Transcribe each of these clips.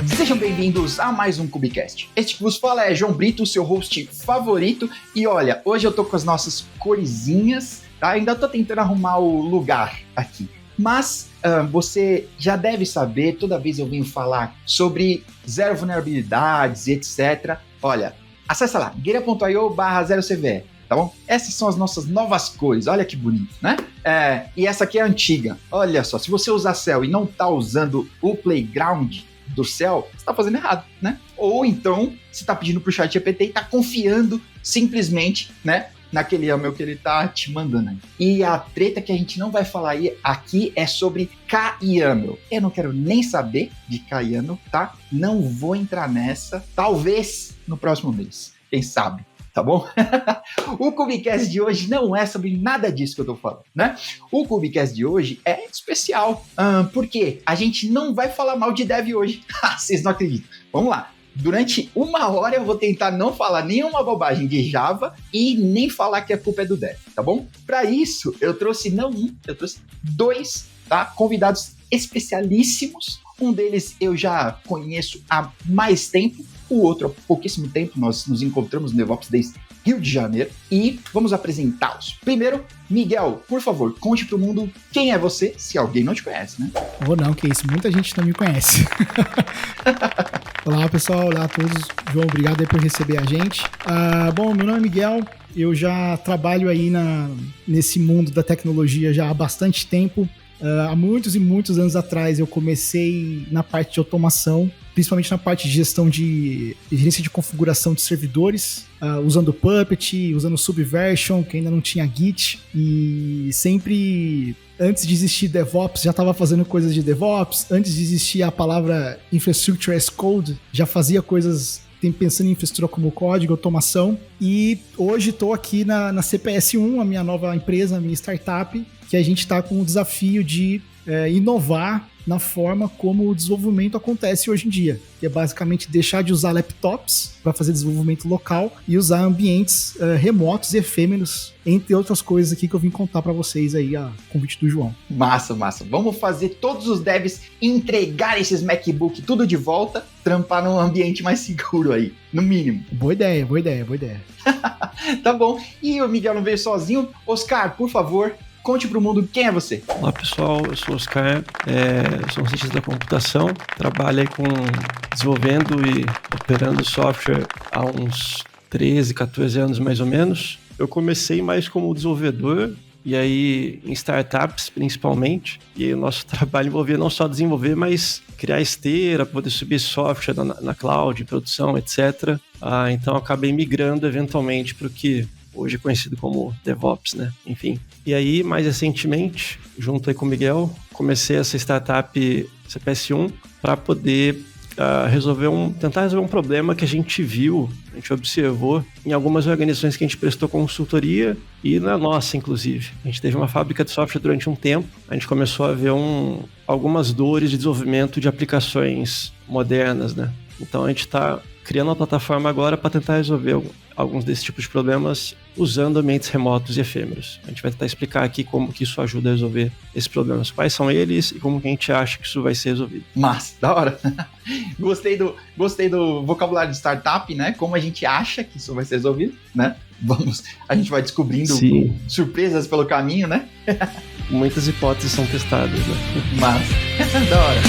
Sejam bem-vindos a mais um Cubicast. Este que vos fala é João Brito, seu host favorito. E olha, hoje eu tô com as nossas coresinhas, tá? Ainda tô tentando arrumar o lugar aqui. Mas você já deve saber, toda vez eu venho falar sobre zero vulnerabilidades e etc. Olha, acessa lá, guerra.io/0cve, tá bom? Essas são as nossas novas cores, olha que bonito, né? E essa aqui é a antiga. Olha só, se você usar Cell e não tá usando o Playground do Cell, você tá fazendo errado, né? Ou então, você tá pedindo pro ChatGPT e tá confiando simplesmente, né, naquele YAML que ele tá te mandando aí. E a treta que a gente não vai falar aqui é sobre KYAML. Eu não quero nem saber de KYAML, tá? Não vou entrar nessa. Talvez no próximo mês. Quem sabe? Tá bom? O Cubicast de hoje não é sobre nada disso que eu tô falando, né? O Cubicast de hoje é especial. Porque a gente não vai falar mal de dev hoje. Vocês não acreditam. Vamos lá. Durante 1 hora eu vou tentar não falar nenhuma bobagem de Java e nem falar que a culpa é do dev, tá bom? Para isso, eu trouxe não um, eu trouxe 2, tá? Convidados especialíssimos. Um deles eu já conheço há mais tempo, o outro há pouquíssimo tempo. Nós nos encontramos no DevOps Days Rio de Janeiro e vamos apresentá-los. Primeiro, Miguel, por favor, conte pro mundo quem é você, se alguém não te conhece, né? Vou não, que isso, muita gente não me conhece. Olá, pessoal, olá a todos. João, obrigado aí por receber a gente. Bom, meu nome é Miguel, eu já trabalho aí nesse mundo da tecnologia já há bastante tempo. Há muitos e muitos anos atrás eu comecei na parte de automação, principalmente na parte de gestão de gerência de configuração de servidores, usando Puppet, usando Subversion, que ainda não tinha Git, e sempre, antes de existir DevOps, já estava fazendo coisas de DevOps, antes de existir a palavra Infrastructure as Code, já fazia coisas pensando em infraestrutura como código, automação, e hoje estou aqui na CPS1, a minha nova empresa, a minha startup, que a gente está com o desafio de inovar na forma como o desenvolvimento acontece hoje em dia, que é basicamente deixar de usar laptops para fazer desenvolvimento local e usar ambientes remotos e efêmeros, entre outras coisas aqui que eu vim contar para vocês aí a convite do João. Massa. Vamos fazer todos os devs entregar esses MacBook tudo de volta, trampar num ambiente mais seguro aí, no mínimo. Boa ideia. Tá bom. E o Miguel não veio sozinho. Oscar, por favor, conte pro mundo quem é você. Olá pessoal, eu sou o Oscar, sou um cientista da computação, trabalho aí desenvolvendo e operando software há uns 13, 14 anos mais ou menos. Eu comecei mais como desenvolvedor e aí em startups principalmente, e aí o nosso trabalho envolvia não só desenvolver, mas criar esteira, poder subir software na cloud, em produção, etc. Então eu acabei migrando eventualmente para o que hoje é conhecido como DevOps, né? Enfim. E aí, mais recentemente, junto aí com o Miguel, comecei essa startup CPS1 para poder tentar resolver um problema que a gente viu, a gente observou em algumas organizações que a gente prestou consultoria e na nossa, inclusive. A gente teve uma fábrica de software durante um tempo, a gente começou a ver algumas dores de desenvolvimento de aplicações modernas, né? Então a gente está criando uma plataforma agora para tentar resolver alguns desses tipos de problemas usando ambientes remotos e efêmeros. A gente vai tentar explicar aqui como que isso ajuda a resolver esses problemas, quais são eles e como que a gente acha que isso vai ser resolvido. Massa, da hora. Gostei do vocabulário de startup, né? Como a gente acha que isso vai ser resolvido, né? A gente vai descobrindo surpresas pelo caminho, né? Muitas hipóteses são testadas, né? Massa, da hora.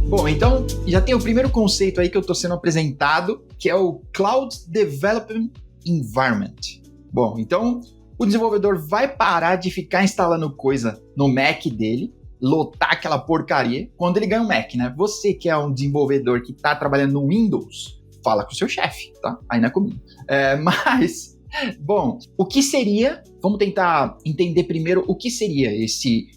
Bom, então já tem o primeiro conceito aí que eu estou sendo apresentado, que é o Cloud Development Environment. Bom, então o desenvolvedor vai parar de ficar instalando coisa no Mac dele, lotar aquela porcaria, quando ele ganha um Mac, né? Você que é um desenvolvedor que está trabalhando no Windows, fala com o seu chefe, tá? Aí não é comigo. Mas, bom, o que seria... Vamos tentar entender primeiro o que seria esse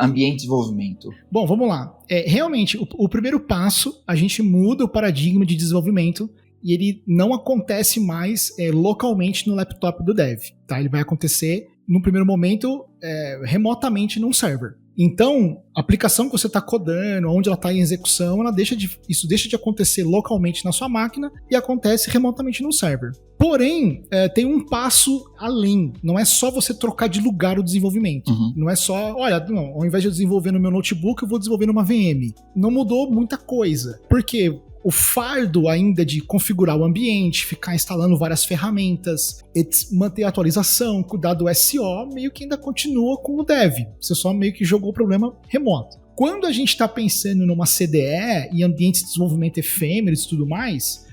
ambiente de desenvolvimento. Bom, vamos lá. Realmente, o primeiro passo, a gente muda o paradigma de desenvolvimento e ele não acontece mais localmente no laptop do dev, tá? Ele vai acontecer, no primeiro momento, remotamente num server. Então, a aplicação que você está codando, onde ela está em execução, isso deixa de acontecer localmente na sua máquina e acontece remotamente no server. Porém, tem um passo além. Não é só você trocar de lugar o desenvolvimento. Não é só, olha, não, ao invés de eu desenvolver no meu notebook, eu vou desenvolver numa VM. Não mudou muita coisa. Por quê? O fardo ainda de configurar o ambiente, ficar instalando várias ferramentas, manter a atualização, cuidar do SO, meio que ainda continua com o dev. Você só meio que jogou o problema remoto. Quando a gente está pensando numa CDE e ambientes de desenvolvimento efêmeros e tudo mais,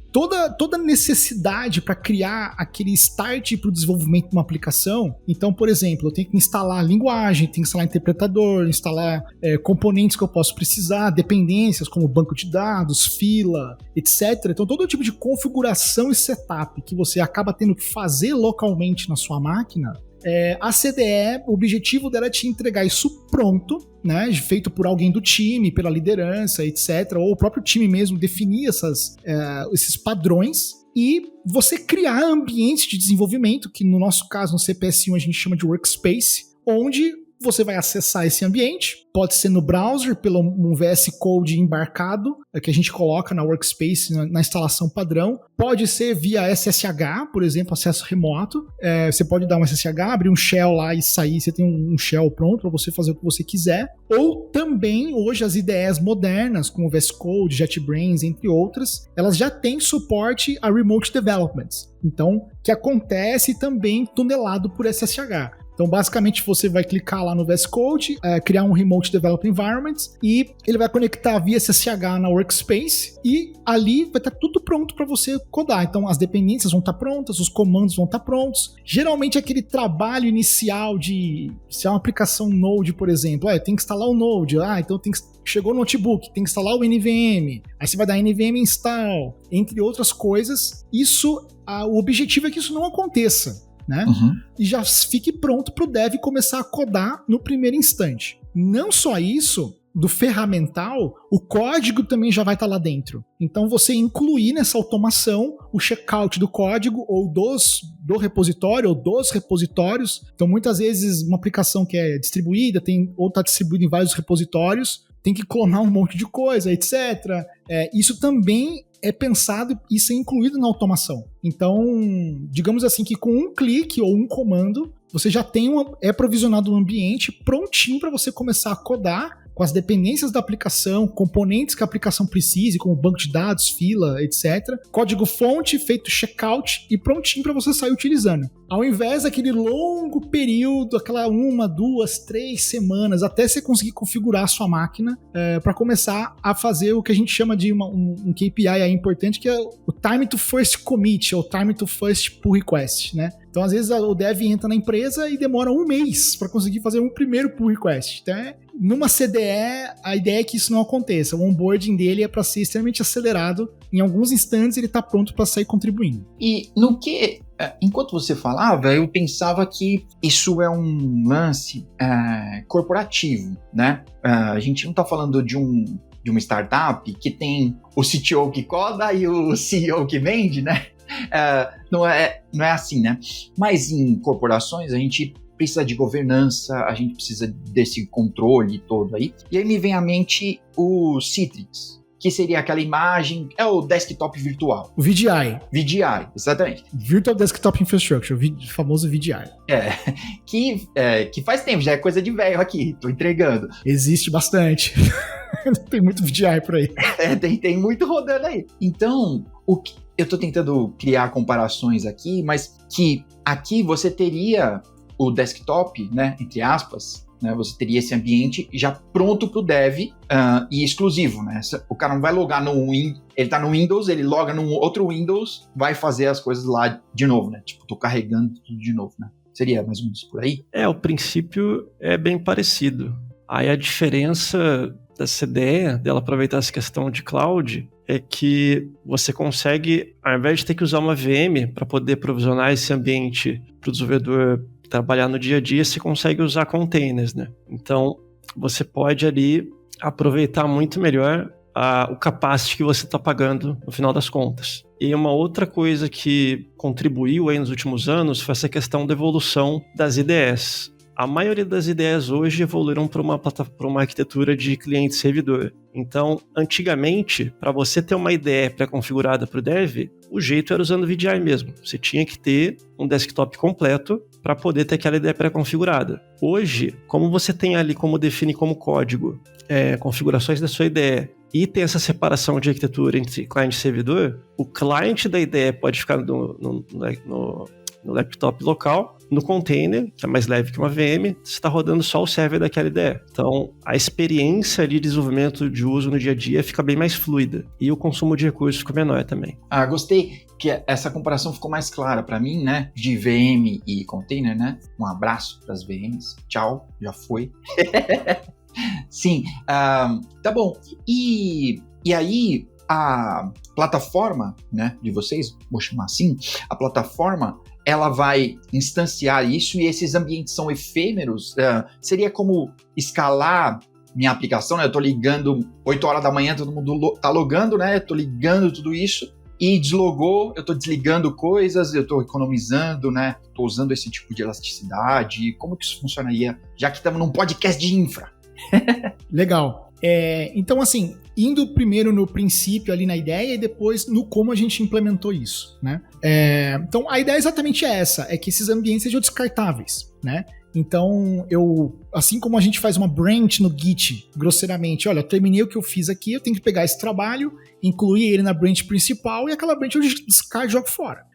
toda necessidade para criar aquele start para o desenvolvimento de uma aplicação. Então, por exemplo, eu tenho que instalar linguagem, tenho que instalar interpretador, instalar componentes que eu posso precisar, dependências como banco de dados, fila, etc. Então, todo tipo de configuração e setup que você acaba tendo que fazer localmente na sua máquina, a CDE, o objetivo dela é te entregar isso pronto, né, feito por alguém do time, pela liderança, etc., ou o próprio time mesmo definir esses padrões e você criar ambientes de desenvolvimento, que no nosso caso, no CPS1, a gente chama de workspace, onde você vai acessar esse ambiente, pode ser no browser, pelo um VS Code embarcado, que a gente coloca na workspace, na instalação padrão, pode ser via SSH, por exemplo, acesso remoto, você pode dar um SSH, abrir um shell lá e sair, você tem um shell pronto para você fazer o que você quiser, ou também, hoje, as IDEs modernas, como VS Code, JetBrains, entre outras, elas já têm suporte a Remote Developments, então, que acontece também tunnelado por SSH. Então, basicamente, você vai clicar lá no VS Code, criar um Remote Development Environment e ele vai conectar via SSH na Workspace e ali vai estar tudo pronto para você codar. Então, as dependências vão estar prontas, os comandos vão estar prontos. Geralmente, aquele trabalho inicial se é uma aplicação Node, por exemplo, tem que instalar o Node, então chegou o notebook, tem que instalar o NVM, aí você vai dar NVM install, entre outras coisas. O objetivo é que isso não aconteça, né? E já fique pronto para o dev começar a codar no primeiro instante. Não só isso, do ferramental, o código também já vai estar lá dentro. Então você incluir nessa automação o checkout do código ou do repositório ou dos repositórios. Então muitas vezes uma aplicação que é distribuída ou está distribuída em vários repositórios, tem que clonar um monte de coisa, etc. Isso também é pensado e ser incluído na automação. Então, digamos assim que com um clique ou um comando, você já tem provisionado um ambiente prontinho para você começar a codar com as dependências da aplicação, componentes que a aplicação precise, como banco de dados, fila, etc. Código-fonte, feito checkout e prontinho para você sair utilizando. Ao invés daquele longo período, aquela 1, 2, 3 semanas, até você conseguir configurar a sua máquina para começar a fazer o que a gente chama de um KPI aí importante, que é o time to first commit, ou time to first pull request, né? Então, às vezes, o dev entra na empresa e demora 1 mês para conseguir fazer um primeiro pull request. Então, numa CDE, a ideia é que isso não aconteça. O onboarding dele é para ser extremamente acelerado. Em alguns instantes, ele está pronto para sair contribuindo. E enquanto você falava, eu pensava que isso é um lance corporativo, né? A gente não está falando de uma startup que tem o CTO que coda e o CEO que vende, né? Não é assim, né? Mas em corporações a gente precisa de governança, a gente precisa desse controle todo aí. E aí me vem à mente o Citrix, que seria aquela imagem, o desktop virtual. O VDI. VDI, exatamente. Virtual Desktop Infrastructure, o famoso VDI. Que faz tempo, já é coisa de velho aqui, tô entregando. Existe bastante. Tem muito VDI por aí. Tem muito rodando aí. Então, eu tô tentando criar comparações aqui, mas que aqui você teria o desktop, né, entre aspas, né, você teria esse ambiente já pronto para o dev e exclusivo, né? O cara não vai logar ele tá no Windows, ele loga num outro Windows, vai fazer as coisas lá de novo, né? Tipo, tô carregando tudo de novo, né? Seria mais ou menos por aí? O princípio é bem parecido. Aí a diferença dessa ideia dela aproveitar essa questão de cloud é que você consegue, ao invés de ter que usar uma VM para poder provisionar esse ambiente para o desenvolvedor trabalhar no dia a dia, você consegue usar containers, né? Então, você pode ali aproveitar muito melhor o capacity que você está pagando no final das contas. E uma outra coisa que contribuiu aí nos últimos anos foi essa questão da evolução das IDEs. a maioria das ideias hoje evoluíram para uma arquitetura de cliente-servidor. Então, antigamente, para você ter uma ideia pré-configurada para o dev, o jeito era usando o VDI mesmo. Você tinha que ter um desktop completo para poder ter aquela ideia pré-configurada. Hoje, como você tem ali como definir como código configurações da sua ideia e tem essa separação de arquitetura entre cliente e servidor, o cliente da ideia pode ficar no laptop local, no container, que é mais leve que uma VM, você está rodando só o server daquela ideia. Então, a experiência de desenvolvimento de uso no dia a dia fica bem mais fluida. E o consumo de recursos fica menor também. Gostei que essa comparação ficou mais clara para mim, né? De VM e container, né? Um abraço para as VMs. Tchau, já foi. Sim, tá bom. E aí, a plataforma, né, de vocês, vou chamar assim, a plataforma, ela vai instanciar isso e esses ambientes são efêmeros. Seria como escalar minha aplicação, né? Eu tô ligando 8 horas da manhã, todo mundo tá logando, né? Eu tô ligando tudo isso e deslogou, eu tô desligando coisas, eu tô economizando, né? Tô usando esse tipo de elasticidade. Como que isso funcionaria, já que estamos num podcast de infra? Legal. Então, assim, indo primeiro no princípio ali na ideia e depois no como a gente implementou isso, né? Então, a ideia exatamente é essa, é que esses ambientes sejam descartáveis, né? Então, assim como a gente faz uma branch no Git, grosseiramente, olha, eu terminei o que eu fiz aqui, eu tenho que pegar esse trabalho, incluir ele na branch principal e aquela branch eu descarto e jogo fora.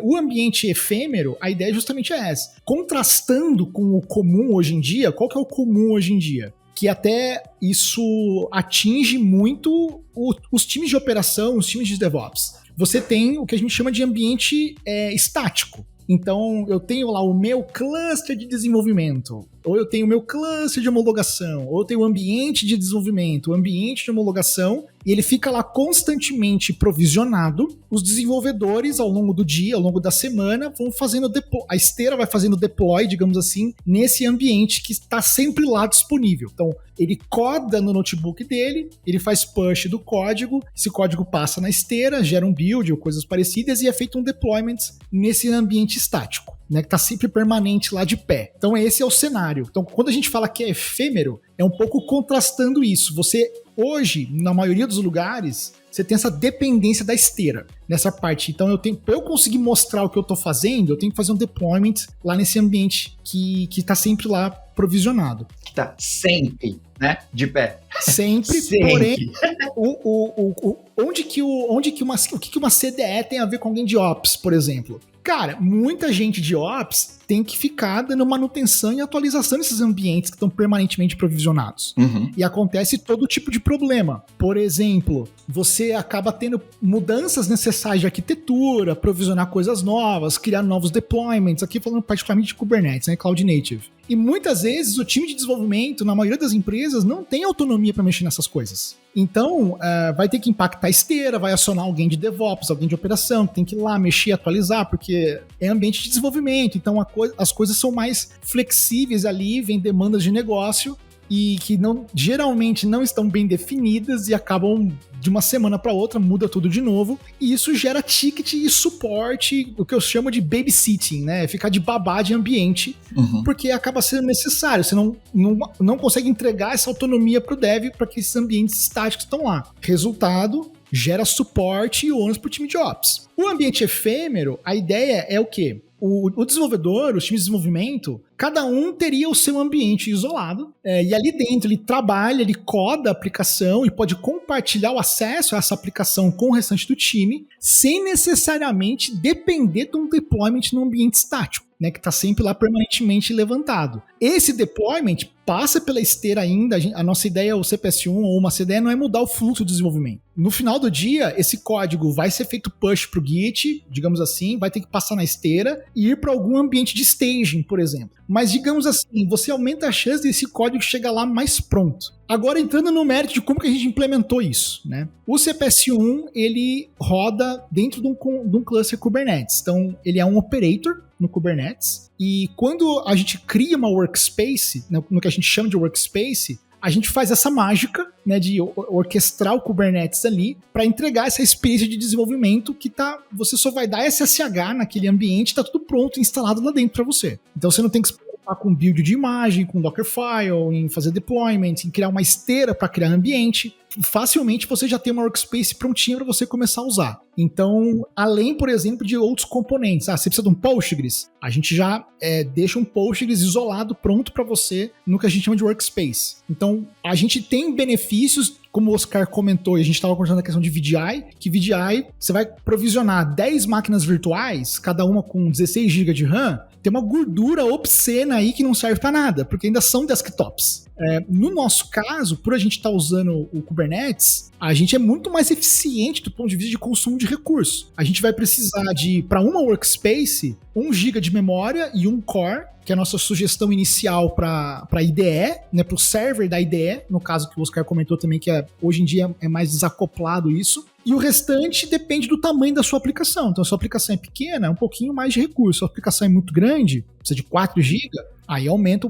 O ambiente efêmero, a ideia justamente é essa. Contrastando com o comum hoje em dia, qual que é o comum hoje em dia? Que até isso atinge muito os times de operação, os times de DevOps. Você tem o que a gente chama de ambiente estático. Então, eu tenho lá o meu cluster de desenvolvimento, ou eu tenho o meu cluster de homologação, ou eu tenho o ambiente de desenvolvimento, o ambiente de homologação, e ele fica lá constantemente provisionado. Os desenvolvedores, ao longo do dia, ao longo da semana, vão fazendo a esteira vai fazendo deploy, digamos assim, nesse ambiente que está sempre lá disponível. Então, ele coda no notebook dele, ele faz push do código, esse código passa na esteira, gera um build ou coisas parecidas, e é feito um deployment nesse ambiente estático, né, que está sempre permanente lá de pé. Então esse é o cenário. Então quando a gente fala que é efêmero, é um pouco contrastando isso. Você, hoje, na maioria dos lugares, você tem essa dependência da esteira nessa parte. Então para eu conseguir mostrar o que eu estou fazendo, eu tenho que fazer um deployment lá nesse ambiente que está sempre lá provisionado. Que está sempre, né, de pé. Sempre. Porém, o que uma CDE tem a ver com alguém de Ops, por exemplo? Cara, muita gente de Ops tem que ficar dando manutenção e atualização nesses ambientes que estão permanentemente provisionados. Uhum. E acontece todo tipo de problema. Por exemplo, você acaba tendo mudanças necessárias de arquitetura, provisionar coisas novas, criar novos deployments, aqui falando particularmente de Kubernetes, né, Cloud Native. E muitas vezes o time de desenvolvimento, na maioria das empresas, não tem autonomia para mexer nessas coisas. Então, vai ter que impactar a esteira, vai acionar alguém de DevOps, alguém de operação, que tem que ir lá mexer, atualizar, porque é ambiente de desenvolvimento, então as coisas são mais flexíveis ali, vem demandas de negócio e que geralmente não estão bem definidas e acabam de uma semana para outra, muda tudo de novo, e isso gera ticket e suporte, o que eu chamo de babysitting, né? Ficar de babá de ambiente, porque acaba sendo necessário, você não consegue entregar essa autonomia para o dev para que esses ambientes estáticos estão lá. Resultado, gera suporte e ônus para o time de Ops. O ambiente efêmero, a ideia é o quê? O desenvolvedor, os times de desenvolvimento, cada um teria o seu ambiente isolado, e ali dentro ele trabalha, ele coda a aplicação e pode compartilhar o acesso a essa aplicação com o restante do time, sem necessariamente depender de um deployment no ambiente estático, né, que está sempre lá permanentemente levantado. Esse deployment passa pela esteira ainda, a nossa ideia, o CPS1 ou uma CDE, não é mudar o fluxo de desenvolvimento. No final do dia, esse código vai ser feito push para o Git, digamos assim, vai ter que passar na esteira e ir para algum ambiente de staging, por exemplo. Mas, digamos assim, você aumenta a chance desse código chegar lá mais pronto. Agora, entrando no mérito de como que a gente implementou isso, né? O CPS1, ele roda dentro de um cluster Kubernetes. Então, ele é um operator no Kubernetes. E quando a gente cria uma workspace, no que a gente chama de workspace, a gente faz essa mágica, né, de orquestrar o Kubernetes ali para entregar essa experiência de desenvolvimento que você só vai dar SSH naquele ambiente, tá tudo pronto, instalado lá dentro para você. Então você não tem que se preocupar preocupar com build de imagem, com Dockerfile, em fazer deployment, em criar uma esteira para criar ambiente. Facilmente você já tem uma workspace prontinha para você começar a usar. Então, além, por exemplo, de outros componentes. Você precisa de um Postgres? A gente já deixa um Postgres isolado, pronto para você, no que a gente chama de workspace. Então, a gente tem benefícios, como o Oscar comentou, e a gente estava conversando da questão de VDI, que VDI, você vai provisionar 10 máquinas virtuais, cada uma com 16 GB de RAM, tem uma gordura obscena aí que não serve para nada, porque ainda são desktops. No nosso caso, por a gente estar usando o Kubernetes, a gente é muito mais eficiente do ponto de vista de consumo de recursos. A gente vai precisar de, para uma workspace, 1 GB de memória e 1 core, que é a nossa sugestão inicial para a IDE, né, para o server da IDE, no caso que o Oscar comentou também, que hoje em dia é mais desacoplado isso. E o restante depende do tamanho da sua aplicação. Então, se a sua aplicação é pequena, é um pouquinho mais de recurso. Se a aplicação é muito grande, precisa de 4 GB, aí aumenta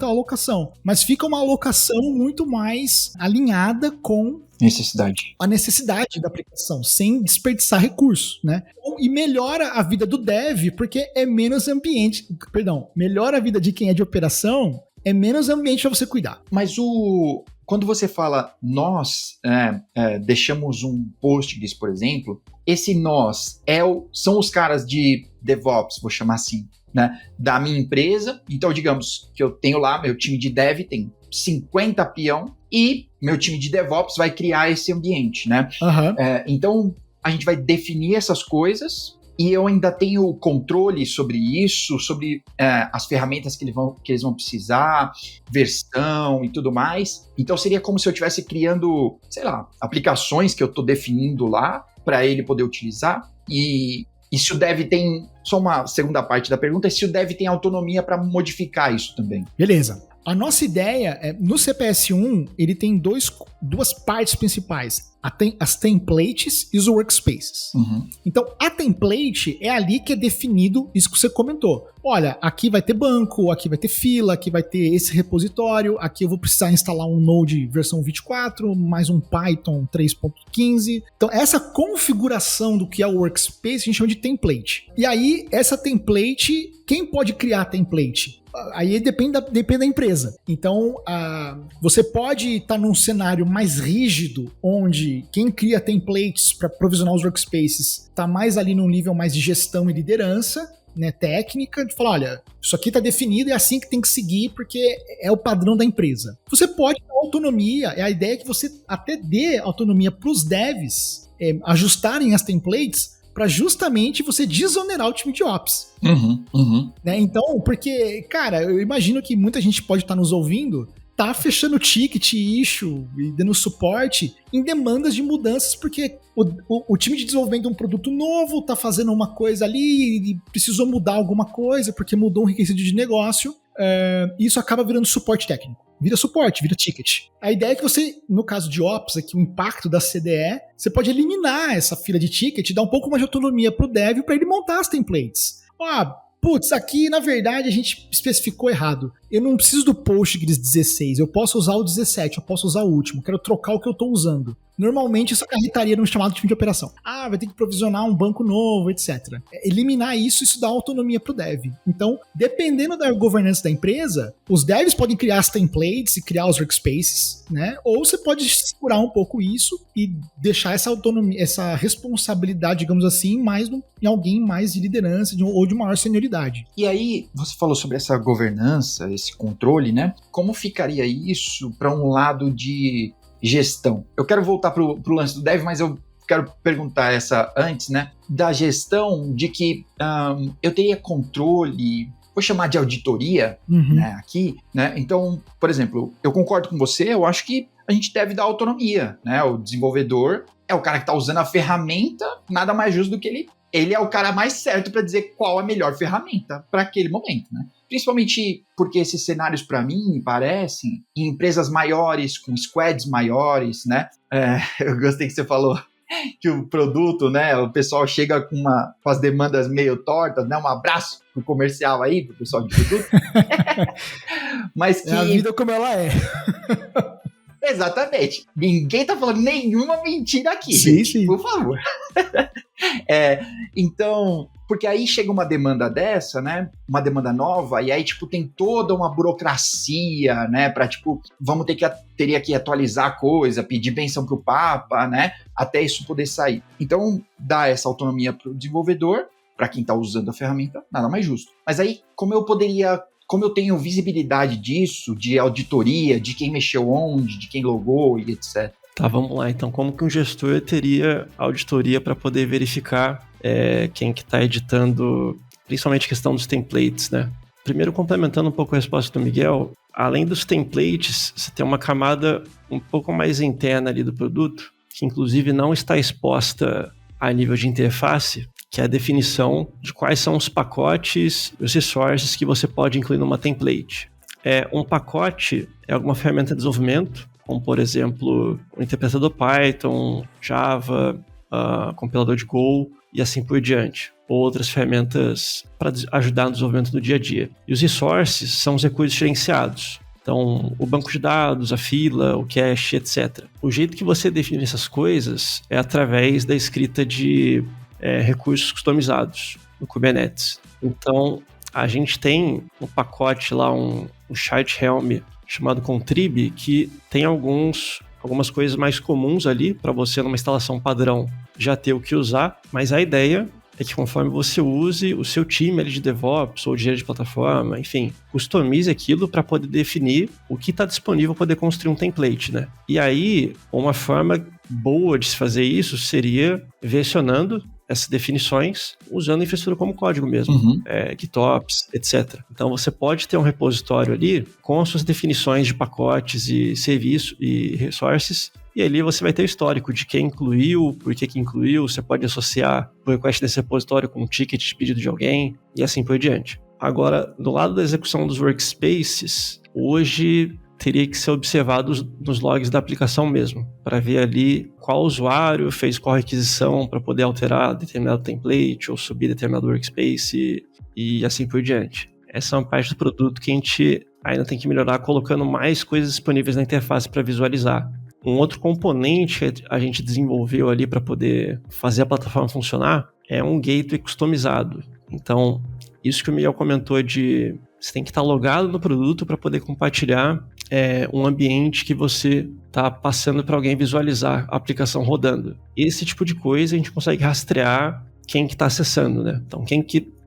a alocação. Mas fica uma alocação muito mais alinhada com a necessidade da aplicação, sem desperdiçar recurso, né? E melhora a vida do dev, porque é menos ambiente... melhora a vida de quem é de operação, é menos ambiente para você cuidar. Mas quando você fala nós deixamos um Postgres, por exemplo, esse nós são os caras de DevOps, vou chamar assim, né, da minha empresa. Então, digamos que eu tenho lá, meu time de dev tem 50 peão e meu time de DevOps vai criar esse ambiente, né? Uhum. Então, a gente vai definir essas coisas e eu ainda tenho controle sobre isso, sobre as ferramentas que eles vão precisar, versão e tudo mais. Então, seria como se eu estivesse criando, sei lá, aplicações que eu estou definindo lá para ele poder utilizar. E se o dev tem... Só uma segunda parte da pergunta é se o dev tem autonomia para modificar isso também. Beleza. A nossa ideia no CPS1, ele tem duas partes principais. As templates e os workspaces. Uhum. Então, a template é ali que é definido isso que você comentou. Olha, aqui vai ter banco, aqui vai ter fila, aqui vai ter esse repositório, aqui eu vou precisar instalar um Node versão 24, mais um Python 3.15. Então, essa configuração do que é o workspace, a gente chama de template. E aí, essa template, quem pode criar a template? Aí depende da empresa. Então, você pode estar num cenário mais rígido, onde quem cria templates para provisionar os workspaces está mais ali num nível mais de gestão e liderança, né, técnica, de falar, olha, isso aqui está definido e é assim que tem que seguir, porque é o padrão da empresa. Você pode dar autonomia, a ideia é que você até dê autonomia para os devs ajustarem as templates para justamente você desonerar o time de Ops. Né? Então, porque, cara, eu imagino que muita gente pode estar nos ouvindo, tá fechando ticket, issue e dando suporte em demandas de mudanças, porque o time de desenvolvimento de um produto novo tá fazendo uma coisa ali e precisou mudar alguma coisa porque mudou um requisito de negócio. Isso acaba virando suporte técnico. Vira suporte, vira ticket. A ideia é que você, no caso de Ops, aqui, o impacto da CDE, você pode eliminar essa fila de ticket e dar um pouco mais de autonomia pro dev para ele montar as templates. Putz, aqui na verdade a gente especificou errado. Eu não preciso do Postgres 16, eu posso usar o 17, eu posso usar o último, quero trocar o que eu estou usando. Normalmente isso acarretaria num chamado time de operação. Vai ter que provisionar um banco novo, etc. Eliminar isso dá autonomia pro dev. Então, dependendo da governança da empresa, os devs podem criar as templates e criar os workspaces, né? Ou você pode segurar um pouco isso e deixar essa autonomia, essa responsabilidade, digamos assim, mais em alguém mais de liderança ou de maior senioridade. E aí, você falou sobre essa governança, esse controle, né? Como ficaria isso para um lado de gestão? Eu quero voltar pro lance do dev, mas eu quero perguntar essa antes, né? Da gestão, de que eu teria controle, vou chamar de auditoria, né, aqui, né? Então, por exemplo, eu concordo com você, eu acho que a gente deve dar autonomia, né? O desenvolvedor é o cara que está usando a ferramenta, nada mais justo do que ele é o cara mais certo para dizer qual a melhor ferramenta para aquele momento, né? Principalmente porque esses cenários, para mim, parecem em empresas maiores, com squads maiores, né? Eu gostei que você falou que o produto, né? O pessoal chega com as demandas meio tortas, né? Um abraço pro comercial aí, pro pessoal de produto. Mas que... É a vida como ela é. Exatamente. Ninguém tá falando nenhuma mentira aqui, sim, gente, sim. Por favor. Então, Porque aí chega uma demanda dessa, né? Uma demanda nova, e aí, tipo, tem toda uma burocracia, né? Pra, tipo, teria que atualizar a coisa, pedir benção pro Papa, né? Até isso poder sair. Então, dá essa autonomia pro desenvolvedor, para quem tá usando a ferramenta, nada mais justo. Mas aí, como eu tenho visibilidade disso, de auditoria, de quem mexeu onde, de quem logou e etc. Tá, vamos lá. Então, como que um gestor teria auditoria para poder verificar quem que está editando, principalmente a questão dos templates, né? Primeiro, complementando um pouco a resposta do Miguel, além dos templates, você tem uma camada um pouco mais interna ali do produto, que inclusive não está exposta a nível de interface, que é a definição de quais são os pacotes, os resources que você pode incluir numa template. Um pacote é alguma ferramenta de desenvolvimento, como, por exemplo, o interpretador Python, Java, compilador de Go e assim por diante. Outras ferramentas para ajudar no desenvolvimento do dia a dia. E os resources são os recursos gerenciados. Então, o banco de dados, a fila, o cache, etc. O jeito que você define essas coisas é através da escrita de recursos customizados no Kubernetes. Então, a gente tem um pacote lá, um chart Helm chamado Contrib, que tem algumas coisas mais comuns ali para você numa instalação padrão já ter o que usar, mas a ideia é que conforme você use, o seu time ali de DevOps ou de engenharia de plataforma, enfim, customize aquilo para poder definir o que está disponível para poder construir um template, né? E aí, uma forma boa de se fazer isso seria versionando essas definições usando a infraestrutura como código mesmo, GitOps, etc. Então você pode ter um repositório ali com as suas definições de pacotes e serviços e resources, e ali você vai ter o histórico de quem incluiu, por que incluiu, você pode associar o request desse repositório com um ticket de pedido de alguém, e assim por diante. Agora, do lado da execução dos workspaces, hoje teria que ser observado nos logs da aplicação mesmo, para ver ali qual usuário fez qual requisição para poder alterar determinado template ou subir determinado workspace e assim por diante. Essa é uma parte do produto que a gente ainda tem que melhorar, colocando mais coisas disponíveis na interface para visualizar. Um outro componente que a gente desenvolveu ali para poder fazer a plataforma funcionar é um gateway customizado. Então, isso que o Miguel comentou de você tem que estar logado no produto para poder compartilhar um ambiente que você está passando para alguém visualizar a aplicação rodando. Esse tipo de coisa a gente consegue rastrear quem que está acessando, né? Então,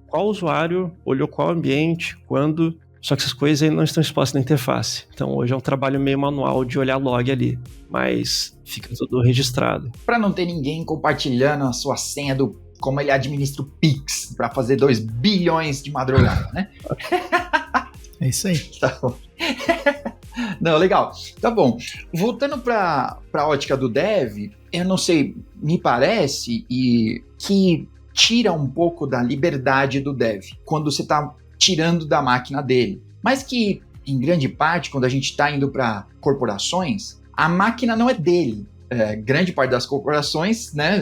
qual usuário olhou qual ambiente, quando. Só que essas coisas ainda não estão expostas na interface. Então, hoje é um trabalho meio manual de olhar log ali, mas fica tudo registrado. Para não ter ninguém compartilhando a sua senha do como ele administra o Pix para fazer 2 bilhões de madrugada, né? É isso aí. Tá bom. Não, legal. Tá bom. Voltando para a ótica do dev, eu não sei, me parece que tira um pouco da liberdade do dev quando você está tirando da máquina dele. Mas que, em grande parte, quando a gente está indo para corporações, a máquina não é dele. Grande parte das corporações, né,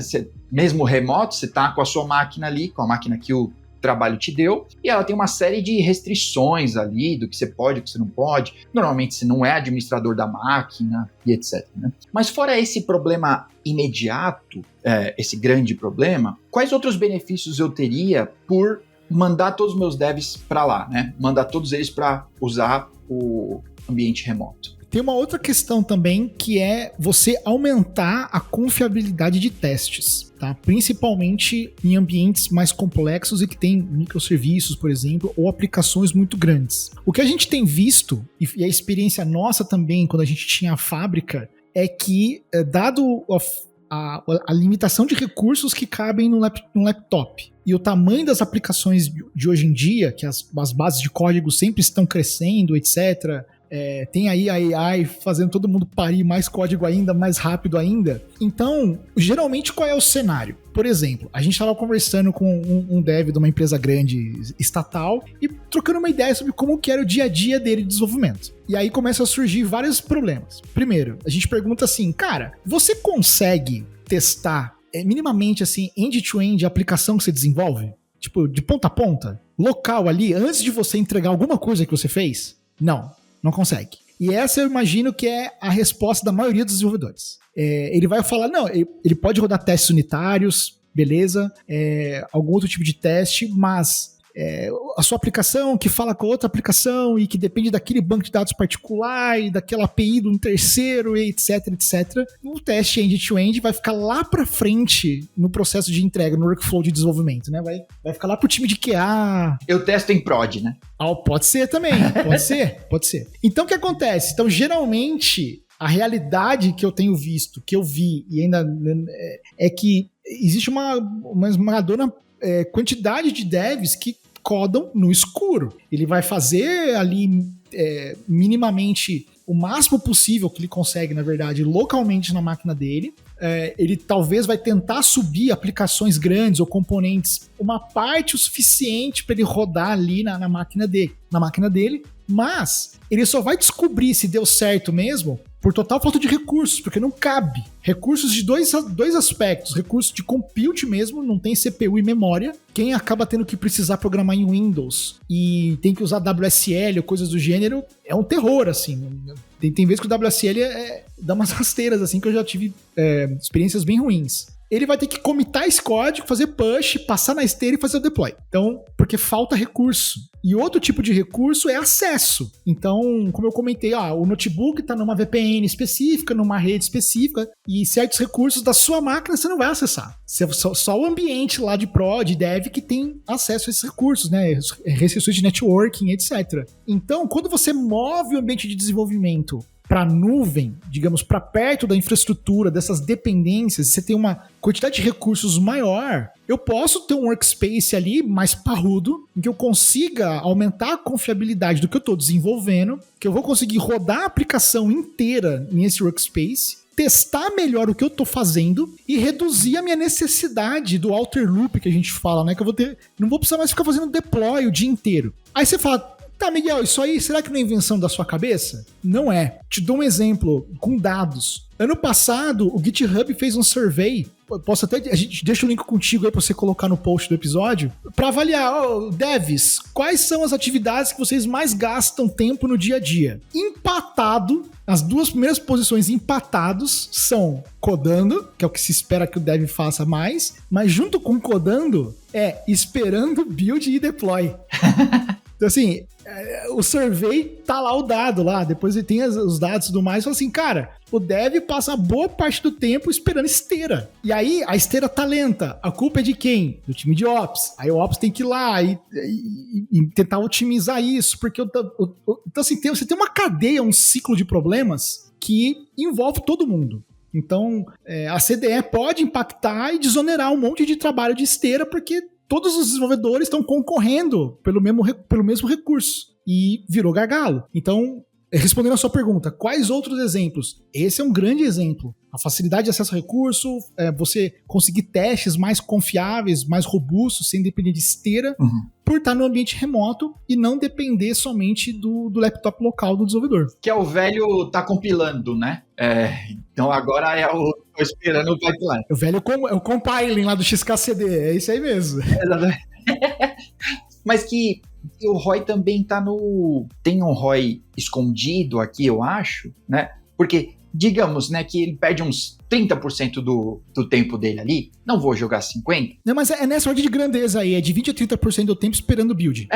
mesmo remoto, você está com a sua máquina ali, com a máquina que o trabalho te deu, e ela tem uma série de restrições ali, do que você pode, do que você não pode. Normalmente você não é administrador da máquina e etc, né? Mas fora esse problema imediato, esse grande problema, quais outros benefícios eu teria por mandar todos os meus devs para lá, né? Mandar todos eles para usar o ambiente remoto. Tem uma outra questão também, que é você aumentar a confiabilidade de testes, tá? Principalmente em ambientes mais complexos e que tem microserviços, por exemplo, ou aplicações muito grandes. O que a gente tem visto, e a experiência nossa também, quando a gente tinha a fábrica, é que, dado a limitação de recursos que cabem no laptop e o tamanho das aplicações de hoje em dia, que as bases de código sempre estão crescendo, etc., tem aí a AI fazendo todo mundo parir mais código ainda, mais rápido ainda. Então, geralmente, qual é o cenário? Por exemplo, a gente estava conversando com um dev de uma empresa grande estatal e trocando uma ideia sobre como que era o dia a dia dele de desenvolvimento. E aí começam a surgir vários problemas. Primeiro, a gente pergunta assim, cara, você consegue testar minimamente assim, end-to-end a aplicação que você desenvolve? Tipo, de ponta a ponta? Local ali, antes de você entregar alguma coisa que você fez? Não consegue. E essa eu imagino que é a resposta da maioria dos desenvolvedores. Ele vai falar, não, ele pode rodar testes unitários, beleza, algum outro tipo de teste, mas a sua aplicação que fala com outra aplicação e que depende daquele banco de dados particular e daquela API de um terceiro, e etc, etc. O teste end-to-end vai ficar lá pra frente no processo de entrega, no workflow de desenvolvimento, né? Vai ficar lá pro time de QA. Eu testo em prod, né? Pode ser também, pode ser. Então, o que acontece? Então, geralmente, a realidade que eu tenho visto, que eu vi e ainda é que existe uma esmagadora quantidade de devs que codam no escuro. Ele vai fazer ali minimamente o máximo possível que ele consegue, na verdade, localmente na máquina dele. Ele talvez vai tentar subir aplicações grandes ou componentes uma parte o suficiente para ele rodar ali na máquina dele, mas ele só vai descobrir se deu certo mesmo por total falta de recursos, porque não cabe. Recursos de dois aspectos. Recursos de compute mesmo, não tem CPU e memória. Quem acaba tendo que precisar programar em Windows e tem que usar WSL ou coisas do gênero, é um terror, assim. Tem vezes que o WSL dá umas rasteiras, assim, que eu já tive experiências bem ruins. Ele vai ter que commitar esse código, fazer push, passar na esteira e fazer o deploy. Então, porque falta recurso. E outro tipo de recurso é acesso. Então, como eu comentei, o notebook está numa VPN específica, numa rede específica, e certos recursos da sua máquina você não vai acessar. Só o ambiente lá de prod, de dev, que tem acesso a esses recursos, né? Restrições de networking, etc. Então, quando você move o ambiente de desenvolvimento para a nuvem, digamos, para perto da infraestrutura, dessas dependências, você tem uma quantidade de recursos maior, eu posso ter um workspace ali mais parrudo, em que eu consiga aumentar a confiabilidade do que eu estou desenvolvendo, que eu vou conseguir rodar a aplicação inteira nesse workspace, testar melhor o que eu estou fazendo e reduzir a minha necessidade do outer loop que a gente fala, né? Que eu não vou precisar mais ficar fazendo deploy o dia inteiro. Aí você fala, tá, Miguel, isso aí, será que não é invenção da sua cabeça? Não é. Te dou um exemplo com dados. Ano passado, o GitHub fez um survey, a gente deixa o link contigo aí pra você colocar no post do episódio, pra avaliar, devs, quais são as atividades que vocês mais gastam tempo no dia a dia? Empatado, as duas primeiras posições empatados são codando, que é o que se espera que o dev faça mais, mas junto com codando, esperando build e deploy. Então, assim, o survey tá lá o dado lá, depois ele tem os dados e tudo mais, e fala assim, cara, o dev passa boa parte do tempo esperando esteira. E aí, a esteira tá lenta. A culpa é de quem? Do time de Ops. Aí o Ops tem que ir lá e tentar otimizar isso, porque então, assim, você tem uma cadeia, um ciclo de problemas que envolve todo mundo. Então, a CDE pode impactar e desonerar um monte de trabalho de esteira, porque todos os desenvolvedores estão concorrendo pelo mesmo recurso e virou gargalo. Então, respondendo a sua pergunta, quais outros exemplos? Esse é um grande exemplo. A facilidade de acesso a recurso, você conseguir testes mais confiáveis, mais robustos, sem depender de esteira, por estar no ambiente remoto e não depender somente do laptop local do desenvolvedor. Que é o velho tá compilando, né? Então agora tô esperando o pipeline. O velho é o compiling lá do XKCD, é isso aí mesmo. Exatamente. Mas que o ROI também tem um ROI escondido aqui, eu acho, né? Porque, digamos, né, que ele perde uns 30% do tempo dele ali, não vou jogar 50%. Não, mas é nessa ordem de grandeza aí, é de 20% a 30% do tempo esperando o build.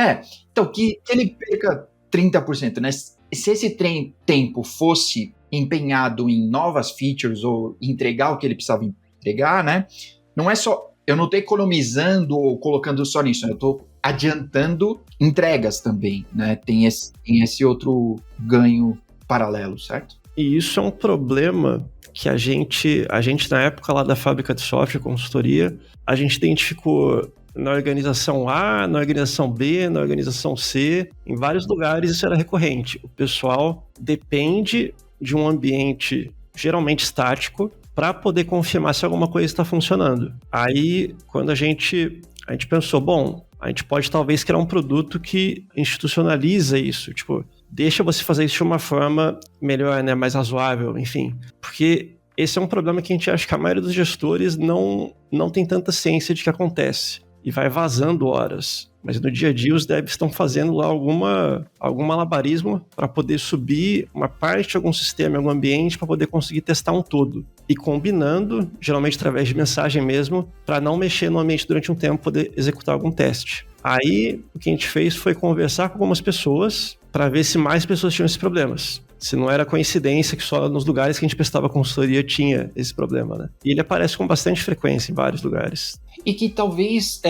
Então que ele perca 30%, né? Se esse tempo fosse empenhado em novas features ou entregar o que ele precisava entregar, né? Não é só, eu não tô economizando ou colocando só nisso, eu tô adiantando entregas também, né? Tem esse outro ganho paralelo, certo? E isso é um problema que a gente na época lá da fábrica de software, consultoria, a gente identificou na organização A, na organização B, na organização C, em vários lugares isso era recorrente. O pessoal depende de um ambiente geralmente estático para poder confirmar se alguma coisa está funcionando. Aí, quando a gente pensou, bom, a gente pode talvez criar um produto que institucionaliza isso, tipo, deixa você fazer isso de uma forma melhor, né, mais razoável, enfim. Porque esse é um problema que a gente acha que a maioria dos gestores não tem tanta ciência de que acontece. e vai vazando horas. Mas no dia a dia os devs estão fazendo lá algum malabarismo para poder subir uma parte de algum sistema, algum ambiente, para poder conseguir testar um todo. E combinando, geralmente através de mensagem mesmo, para não mexer no ambiente durante um tempo, poder executar algum teste. Aí o que a gente fez foi conversar com algumas pessoas para ver se mais pessoas tinham esses problemas. Se não era coincidência que só nos lugares que a gente prestava consultoria tinha esse problema, né? E ele aparece com bastante frequência em vários lugares. E que talvez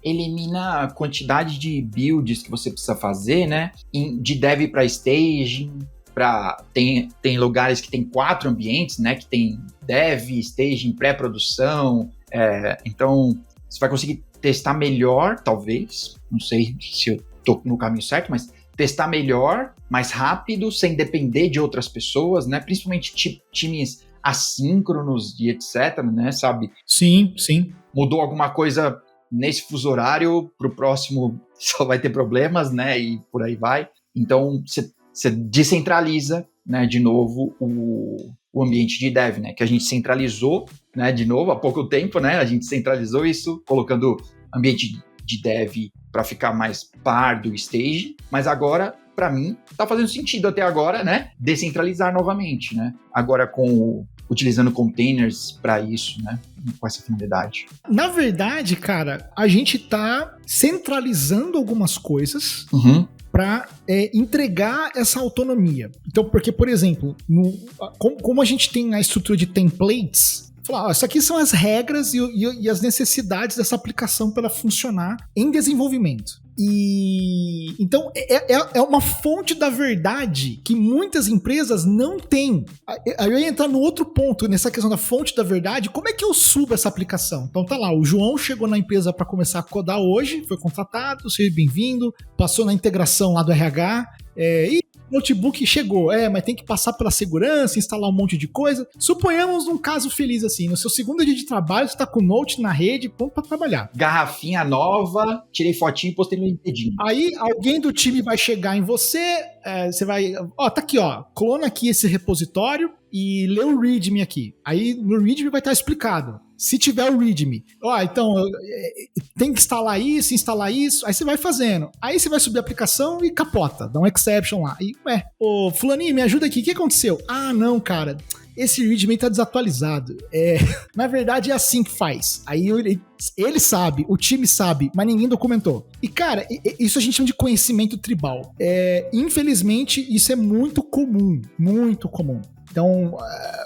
elimina a quantidade de builds que você precisa fazer, né? De dev para staging, tem lugares que tem 4 ambientes, né? Que tem dev, staging, pré-produção. Então, você vai conseguir testar melhor, talvez. Não sei se eu tô no caminho certo, mas testar melhor, mais rápido, sem depender de outras pessoas, né? Principalmente times assíncronos e etc, né? Sabe? Sim. Mudou alguma coisa nesse fuso horário, pro próximo só vai ter problemas, né? E por aí vai. Então, você descentraliza, né, de novo o ambiente de dev, né? Que a gente centralizou, né, de novo, há pouco tempo, né? A gente centralizou isso, colocando ambiente de dev para ficar mais par do stage, mas agora, para mim, tá fazendo sentido até agora, né? Descentralizar novamente, né? Agora utilizando containers para isso, né? Com essa finalidade. Na verdade, cara, a gente tá centralizando algumas coisas para entregar essa autonomia. Então, porque, por exemplo, como a gente tem a estrutura de templates, falar, isso aqui são as regras e as necessidades dessa aplicação para ela funcionar em desenvolvimento. E então é uma fonte da verdade que muitas empresas não têm. Aí eu ia entrar no outro ponto, nessa questão da fonte da verdade. Como é que eu subo essa aplicação? Então tá lá, o João chegou na empresa para começar a codar hoje, foi contratado, seja bem-vindo, passou na integração lá do RH, e o notebook chegou, mas tem que passar pela segurança, instalar um monte de coisa. Suponhamos um caso feliz assim, no seu segundo dia de trabalho, você tá com o Note na rede, pronto pra trabalhar. Garrafinha nova, tirei fotinho e postei no LinkedIn. Aí alguém do time vai chegar em você, você vai, tá aqui, clona aqui esse repositório e lê o README aqui. Aí no README vai estar explicado. Se tiver o README, então tem que instalar isso, aí você vai fazendo. Aí você vai subir a aplicação e capota, dá um exception lá. E, fulaninho, me ajuda aqui, o que aconteceu? Ah, não, cara, esse README tá desatualizado. Na verdade é assim que faz. Aí ele sabe, o time sabe, mas ninguém documentou. E, cara, isso a gente chama de conhecimento tribal. Infelizmente, isso é muito comum, muito comum. Então,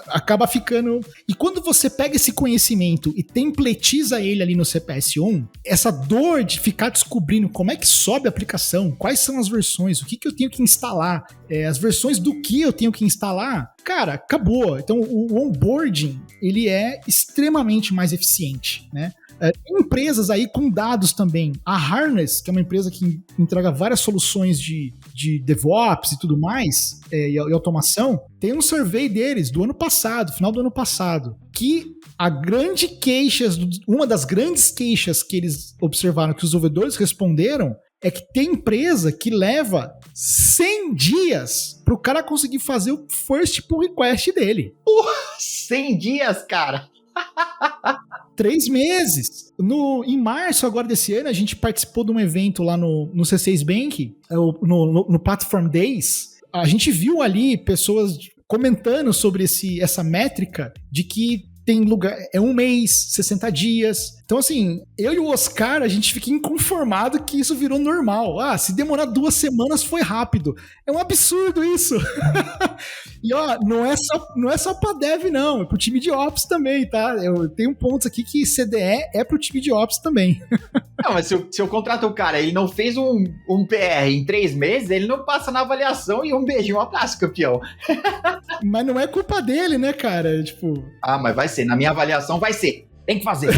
acaba ficando... E quando você pega esse conhecimento e templatiza ele ali no CPS-1, essa dor de ficar descobrindo como é que sobe a aplicação, quais são as versões, o que eu tenho que instalar, as versões do que eu tenho que instalar, cara, acabou. Então, o onboarding, ele é extremamente mais eficiente, né? Tem empresas aí com dados também. A Harness, que é uma empresa que entrega várias soluções de DevOps e tudo mais, e automação, tem um survey deles do ano passado, final do ano passado, que uma das grandes queixas que eles observaram, que os desenvolvedores responderam, é que tem empresa que leva 100 dias pro cara conseguir fazer o first pull request dele. 100 dias, cara! 3 meses. Em março agora desse ano, a gente participou de um evento lá no C6 Bank, no Platform Days. A gente viu ali pessoas comentando sobre essa métrica de que tem lugar, 1 mês, 60 dias. Então, assim, eu e o Oscar, a gente fica inconformado que isso virou normal. Se demorar 2 semanas foi rápido. É um absurdo isso. E, não é só pra dev, não. É pro time de Ops também, tá? Eu tenho pontos aqui que CDE é pro time de Ops também. Não, mas se eu contrato o cara, ele não fez um PR em 3 meses, ele não passa na avaliação e um beijinho, um abraço, campeão. Mas não é culpa dele, né, cara? Tipo... mas vai ser. Na minha avaliação vai ser. Tem que fazer.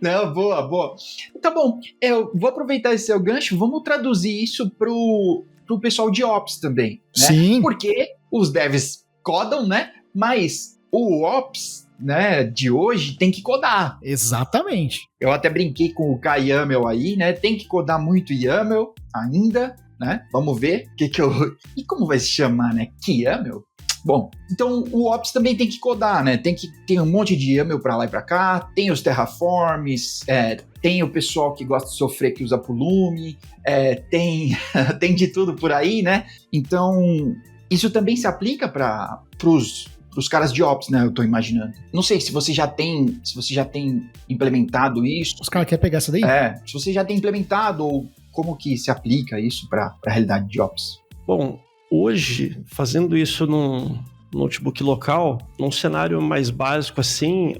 Não, boa. Tá bom, eu vou aproveitar esse seu gancho, vamos traduzir isso pro pessoal de Ops também, né? Sim. Porque os devs codam, né? Mas o Ops, né, de hoje tem que codar. Exatamente. Eu até brinquei com o KYAML aí, né? Tem que codar muito YAML ainda, né? Vamos ver o que eu... E como vai se chamar, né? KYAML? Bom, então o Ops também tem que codar, né? Tem um monte de YAML para lá e para cá, tem os Terraforms, tem o pessoal que gosta de sofrer que usa Pulumi, tem de tudo por aí, né? Então, isso também se aplica para os caras de Ops, né? Eu tô imaginando. Não sei se você já tem implementado isso. Os caras querem pegar essa daí? Se você já tem implementado ou como que se aplica isso para a realidade de Ops. Bom, hoje, fazendo isso num notebook local, num cenário mais básico assim,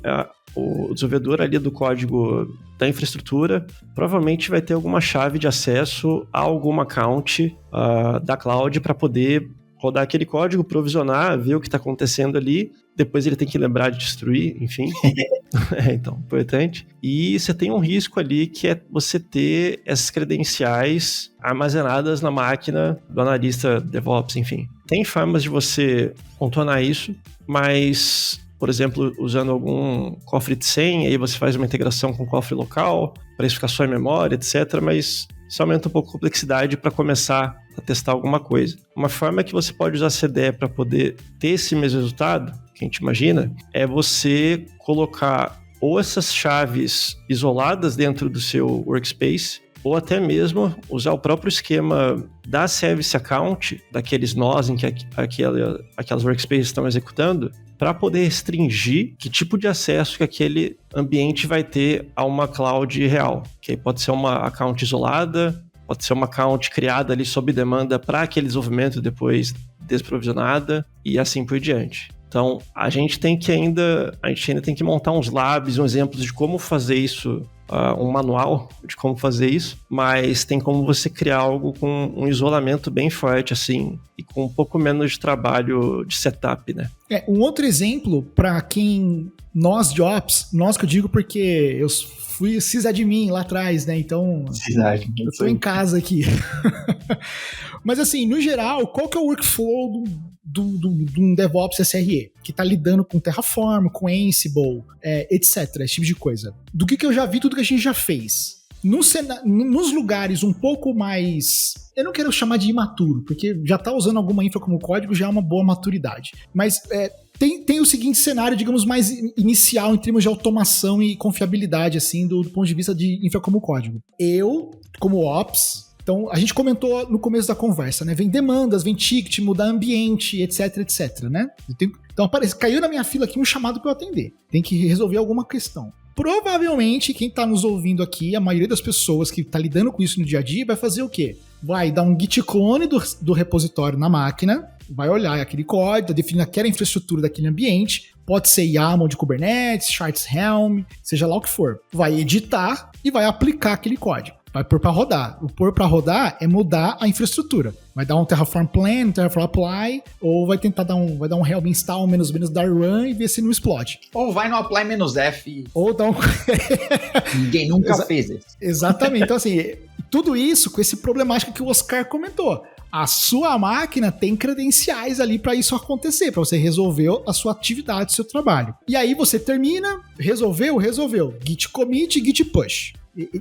o desenvolvedor ali do código da infraestrutura provavelmente vai ter alguma chave de acesso a alguma account da cloud para poder rodar aquele código, provisionar, ver o que está acontecendo ali, depois ele tem que lembrar de destruir, enfim. Então, importante. E você tem um risco ali que é você ter essas credenciais armazenadas na máquina do analista DevOps, enfim. Tem formas de você contornar isso, mas, por exemplo, usando algum cofre de senha, aí você faz uma integração com cofre local, para isso ficar só em memória, etc., mas isso aumenta um pouco a complexidade para começar a testar alguma coisa. Uma forma que você pode usar CDE para poder ter esse mesmo resultado, que a gente imagina, é você colocar ou essas chaves isoladas dentro do seu workspace, ou até mesmo usar o próprio esquema da service account, daqueles nós em que aquelas workspaces estão executando, para poder restringir que tipo de acesso que aquele ambiente vai ter a uma cloud real. Que aí pode ser uma account isolada, pode ser uma account criada ali sob demanda para aquele desenvolvimento depois desprovisionada e assim por diante. Então, a gente ainda tem que montar uns labs, uns exemplos de como fazer isso, um manual de como fazer isso, mas tem como você criar algo com um isolamento bem forte, assim, e com um pouco menos de trabalho de setup, né? Um outro exemplo para quem, nós de Ops, nós que eu digo porque eu fui sysadmin lá atrás, né? Então, eu tô em casa aqui. Mas assim, no geral, qual que é o workflow de um DevOps SRE, que tá lidando com Terraform, com Ansible, etc., esse tipo de coisa. Do que eu já vi, tudo que a gente já fez. Nos lugares um pouco mais... Eu não quero chamar de imaturo, porque já tá usando alguma infra como código, já é uma boa maturidade. Mas tem o seguinte cenário, digamos, mais inicial em termos de automação e confiabilidade, assim, do ponto de vista de infra como código. Eu, como Ops... Então, a gente comentou no começo da conversa, né? Vem demandas, vem ticket, mudar ambiente, etc, etc, né? Então, caiu na minha fila aqui um chamado para eu atender. Tem que resolver alguma questão. Provavelmente, quem está nos ouvindo aqui, a maioria das pessoas que está lidando com isso no dia a dia, vai fazer o quê? Vai dar um git clone do repositório na máquina, vai olhar aquele código, definir aquela infraestrutura daquele ambiente, pode ser YAML de Kubernetes, Charts Helm, seja lá o que for. Vai editar e vai aplicar aquele código. Vai pôr para rodar. O pôr para rodar é mudar a infraestrutura. Vai dar um Terraform Plan, um Terraform Apply, ou vai tentar dar um Helm install, menos dar run e ver se não explode. Ou vai no Apply -F. Ou dá um... Ninguém nunca fez isso. Exatamente. Então, assim, tudo isso com esse problemática que o Oscar comentou. A sua máquina tem credenciais ali para isso acontecer, para você resolver a sua atividade, o seu trabalho. E aí você termina, resolveu. Git commit, git push.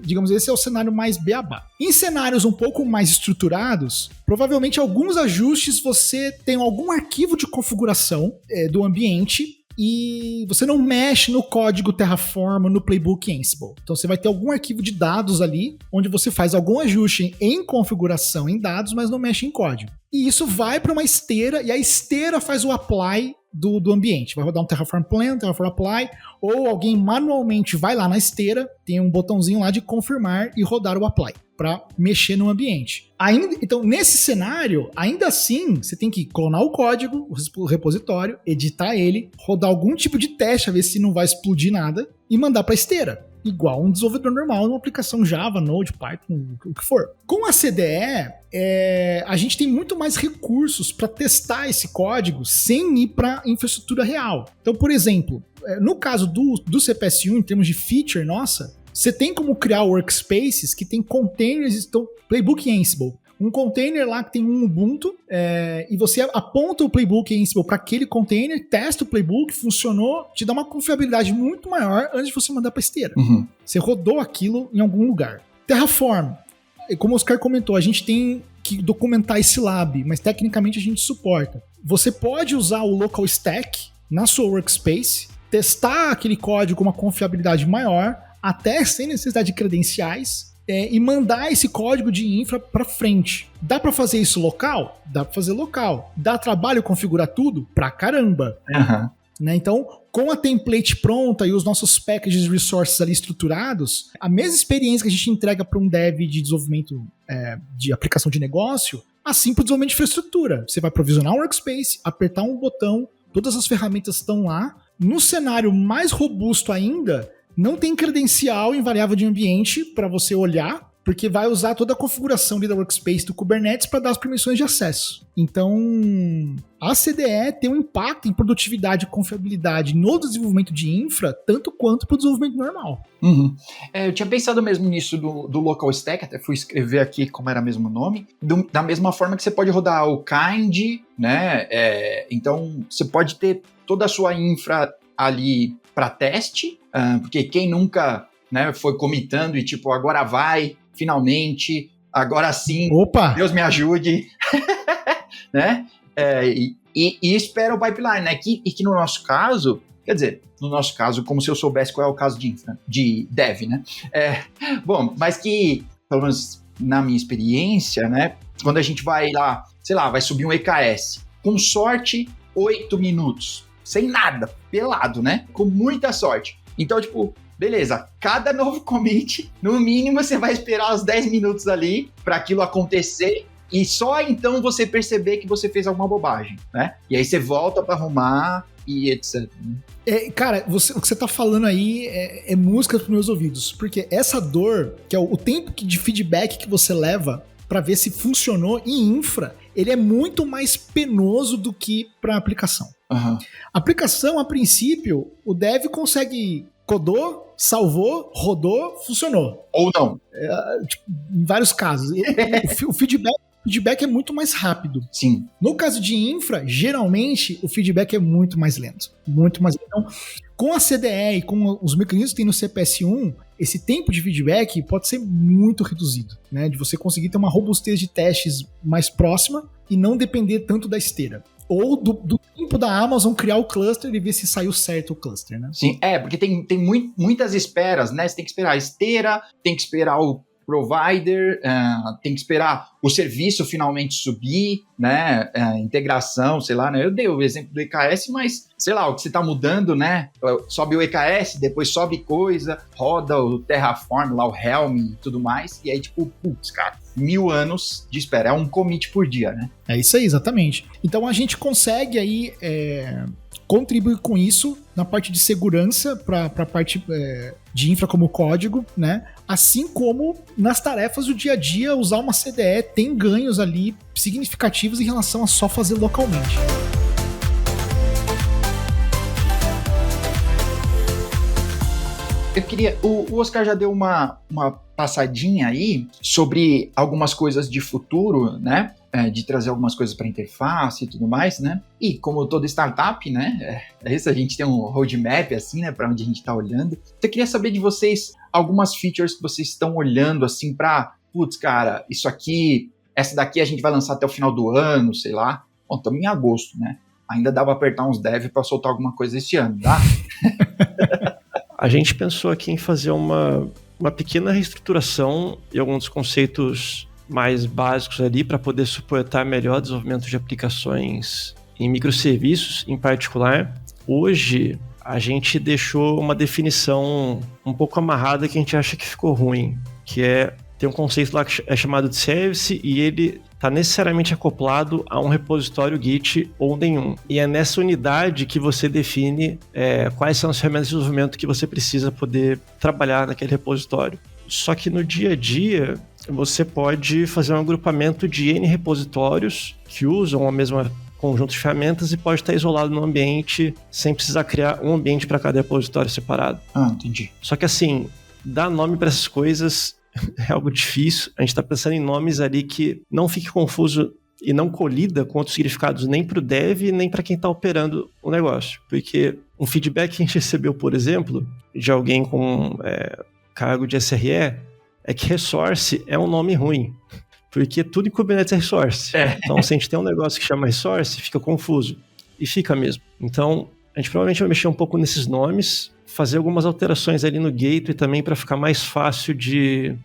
Digamos, esse é o cenário mais beabá. Em cenários um pouco mais estruturados, provavelmente alguns ajustes você tem algum arquivo de configuração do ambiente e você não mexe no código Terraform, no playbook Ansible. Então você vai ter algum arquivo de dados ali, onde você faz algum ajuste em configuração em dados, mas não mexe em código. E isso vai para uma esteira, e a esteira faz o apply do ambiente. Vai rodar um Terraform Plan, Terraform Apply, ou alguém manualmente vai lá na esteira, tem um botãozinho lá de confirmar e rodar o apply, para mexer no ambiente. Então, nesse cenário, ainda assim, você tem que clonar o código, o repositório, editar ele, rodar algum tipo de teste, a ver se não vai explodir nada, e mandar para a esteira. Igual um desenvolvedor normal numa aplicação Java, Node, Python, o que for. Com a CDE, a gente tem muito mais recursos para testar esse código sem ir para infraestrutura real. Então, por exemplo, no caso do CPS1, em termos de feature, você tem como criar workspaces que tem containers, então, Playbook Ansible. Um container lá que tem um Ubuntu, e você aponta o playbook Ansible para aquele container, testa o playbook, funcionou, te dá uma confiabilidade muito maior antes de você mandar para esteira. Você rodou aquilo em algum lugar. Terraform, como o Oscar comentou, a gente tem que documentar esse lab, mas tecnicamente a gente suporta. Você pode usar o local stack na sua workspace, testar aquele código com uma confiabilidade maior, até sem necessidade de credenciais, e mandar esse código de infra para frente. Dá para fazer isso local? Dá para fazer local. Dá trabalho configurar tudo? Pra caramba. Uhum. Né? Então, com a template pronta e os nossos packages de resources ali estruturados, a mesma experiência que a gente entrega para um dev de desenvolvimento de aplicação de negócio, assim para o desenvolvimento de infraestrutura. Você vai provisionar um workspace, apertar um botão, todas as ferramentas estão lá. No cenário mais robusto ainda, não tem credencial em variável de ambiente para você olhar, porque vai usar toda a configuração ali da workspace do Kubernetes para dar as permissões de acesso. Então, a CDE tem um impacto em produtividade e confiabilidade no desenvolvimento de infra, tanto quanto para o desenvolvimento normal. Uhum. Eu tinha pensado mesmo nisso do local stack, até fui escrever aqui como era mesmo o nome, da mesma forma que você pode rodar o kind, né? Então, você pode ter toda a sua infra ali para teste, porque quem nunca, né, foi comitando e tipo, agora vai, finalmente, agora sim, Opa! Deus me ajude, né? E espera o pipeline, né? E que no nosso caso, quer dizer, no nosso caso, como se eu soubesse qual é o caso de infra, de dev, né? Bom, mas que, pelo menos na minha experiência, né? Quando a gente vai lá, sei lá, vai subir um EKS, com sorte, 8 minutos, sem nada, pelado, né? Com muita sorte. Então, tipo, beleza, cada novo commit, no mínimo você vai esperar os 10 minutos ali para aquilo acontecer e só então você perceber que você fez alguma bobagem, né? E aí você volta para arrumar e etc. Cara, o que você tá falando aí é música pros meus ouvidos, porque essa dor, que é o tempo de feedback que você leva para ver se funcionou em infra, ele é muito mais penoso do que para aplicação. Uhum. Aplicação, a princípio, o dev consegue codou, salvou, rodou, funcionou. Ou não. Em vários casos. O feedback é muito mais rápido. Sim. No caso de infra, geralmente, o feedback é muito mais lento. Muito mais lento. Então, com a CDE e com os mecanismos que tem no CPS1, esse tempo de feedback pode ser muito reduzido, né? De você conseguir ter uma robustez de testes mais próxima e não depender tanto da esteira. Ou do tempo da Amazon criar o cluster e ver se saiu certo o cluster, né? Sim, porque tem muitas esperas, né? Você tem que esperar a esteira, tem que esperar o provider, tem que esperar o serviço finalmente subir, né? Integração, sei lá, né? Eu dei o exemplo do EKS, mas, sei lá, o que você tá mudando, né? Sobe o EKS, depois sobe coisa, roda o Terraform, lá o Helm e tudo mais, e aí, tipo, putz, cara, 1000 anos de espera. É um commit por dia, né? É isso aí, exatamente. Então a gente consegue aí contribuir com isso na parte de segurança para a parte de infra como código, né? Assim como nas tarefas do dia a dia, usar uma CDE tem ganhos ali significativos em relação a só fazer localmente. Eu queria... O Oscar já deu uma passadinha aí sobre algumas coisas de futuro, né? De trazer algumas coisas para interface e tudo mais, né? E como toda startup, né? Isso, a gente tem um roadmap, assim, né? Para onde a gente está olhando. Então, eu queria saber de vocês algumas features que vocês estão olhando, assim, para... Putz, cara, isso aqui... Essa daqui a gente vai lançar até o final do ano, sei lá. Bom, estamos em agosto, né? Ainda dá para apertar uns dev para soltar alguma coisa esse ano, tá? A gente pensou aqui em fazer uma pequena reestruturação e alguns dos conceitos mais básicos ali para poder suportar melhor o desenvolvimento de aplicações em microserviços em particular. Hoje, a gente deixou uma definição um pouco amarrada que a gente acha que ficou ruim, que tem um conceito lá que é chamado de service e ele está necessariamente acoplado a um repositório Git ou nenhum. E é nessa unidade que você define quais são as ferramentas de desenvolvimento que você precisa poder trabalhar naquele repositório. Só que no dia a dia, você pode fazer um agrupamento de N repositórios que usam o mesmo conjunto de ferramentas e pode estar isolado no ambiente sem precisar criar um ambiente para cada repositório separado. Entendi. Só que assim, dar nome para essas coisas é algo difícil. A gente está pensando em nomes ali que não fique confuso e não colida com outros significados nem para o dev nem para quem está operando o negócio. Porque um feedback que a gente recebeu, por exemplo, de alguém com cargo de SRE, é que resource é um nome ruim. Porque tudo em Kubernetes é resource. Então, se a gente tem um negócio que chama resource, fica confuso. E fica mesmo. Então, a gente provavelmente vai mexer um pouco nesses nomes, fazer algumas alterações ali no gateway também para ficar mais fácil de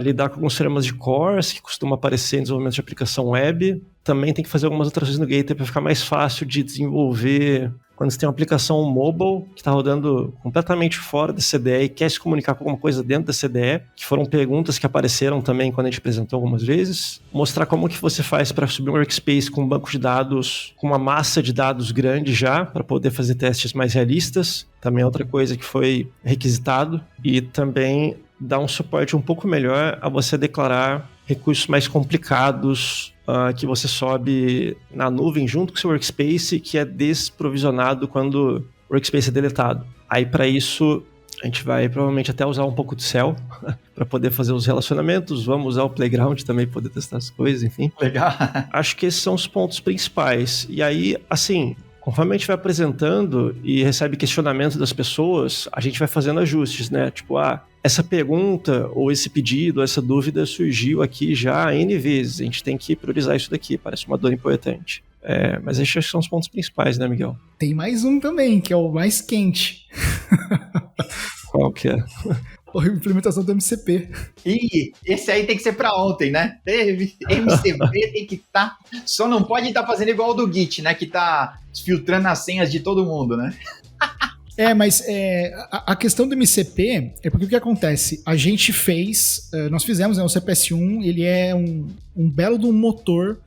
lidar com alguns temas de cores que costumam aparecer em desenvolvimento de aplicação web. Também tem que fazer algumas alterações no gateway para ficar mais fácil de desenvolver quando você tem uma aplicação mobile que está rodando completamente fora da CDE e quer se comunicar com alguma coisa dentro da CDE, que foram perguntas que apareceram também quando a gente apresentou algumas vezes. Mostrar como que você faz para subir um workspace com um banco de dados, com uma massa de dados grande já, para poder fazer testes mais realistas. Também é outra coisa que foi requisitado. E também dar um suporte um pouco melhor a você declarar recursos mais complicados que você sobe na nuvem junto com o seu workspace, que é desprovisionado quando o workspace é deletado. Aí, para isso, a gente vai provavelmente até usar um pouco de Cell para poder fazer os relacionamentos. Vamos usar o Playground também para poder testar as coisas, enfim. Legal. Acho que esses são os pontos principais. E aí, assim, conforme a gente vai apresentando e recebe questionamento das pessoas, a gente vai fazendo ajustes, né? Tipo, essa pergunta, ou esse pedido, ou essa dúvida surgiu aqui já N vezes. A gente tem que priorizar isso daqui, parece uma dor importante. Mas acho que são os pontos principais, né, Miguel? Tem mais um também, que é o mais quente. Qual que é? A implementação do MCP. Ih, esse aí tem que ser pra ontem, né? MCP tem que estar... Só não pode estar fazendo igual o do Git, né? Que tá filtrando as senhas de todo mundo, né? Mas a questão do MCP é porque o que acontece? A gente nós fizemos, né, o CPS-1, ele é um belo de um motor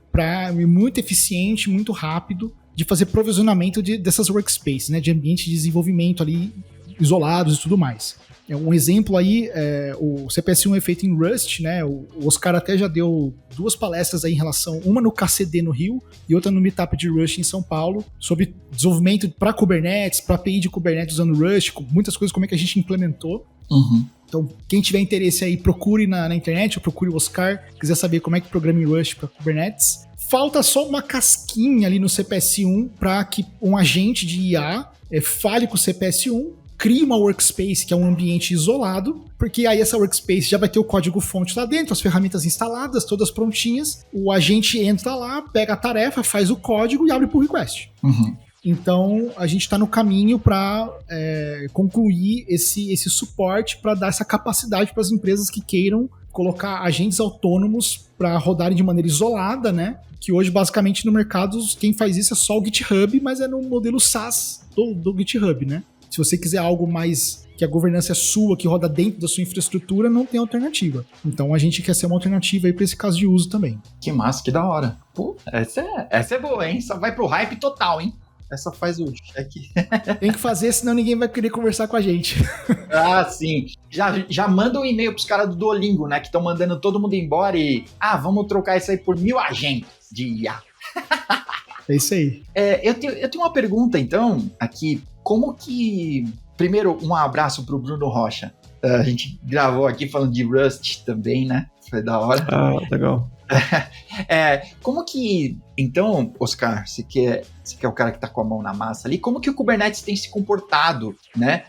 muito eficiente, muito rápido, de fazer provisionamento dessas workspaces, né, de ambiente de desenvolvimento ali, isolados e tudo mais. Um exemplo aí, o CPS-1 é feito em Rust, né? O Oscar até já deu 2 palestras aí em relação, uma no KCD no Rio e outra no Meetup de Rust em São Paulo, sobre desenvolvimento para Kubernetes, para API de Kubernetes usando Rust, muitas coisas, como é que a gente implementou. Uhum. Então, quem tiver interesse aí, procure na internet, ou procure o Oscar, quiser saber como é que programa em Rust para Kubernetes. Falta só uma casquinha ali no CPS-1 para que um agente de IA fale com o CPS-1, cria uma workspace que é um ambiente isolado, porque aí essa workspace já vai ter o código-fonte lá dentro, as ferramentas instaladas, todas prontinhas, o agente entra lá, pega a tarefa, faz o código e abre pull request. Uhum. Então, a gente está no caminho para concluir esse suporte para dar essa capacidade para as empresas que queiram colocar agentes autônomos para rodarem de maneira isolada, né? Que hoje, basicamente, no mercado, quem faz isso é só o GitHub, mas é no modelo SaaS do GitHub, né? Se você quiser algo mais que a governança é sua, que roda dentro da sua infraestrutura, não tem alternativa. Então a gente quer ser uma alternativa aí para esse caso de uso também. Que massa, que da hora. Pô, essa é boa, hein? Só vai pro hype total, hein? Essa faz o check. Tem que fazer, senão ninguém vai querer conversar com a gente. Sim. Já manda um e-mail pros caras do Duolingo, né? Que estão mandando todo mundo embora e... vamos trocar isso aí por 1000 agentes de IA. É isso aí. Eu tenho uma pergunta, então, aqui. Como que... Primeiro, um abraço pro Bruno Rocha. A gente gravou aqui falando de Rust também, né? Foi da hora. Legal. Como que... Então, Oscar, você que é o cara que tá com a mão na massa ali, como que o Kubernetes tem se comportado, né?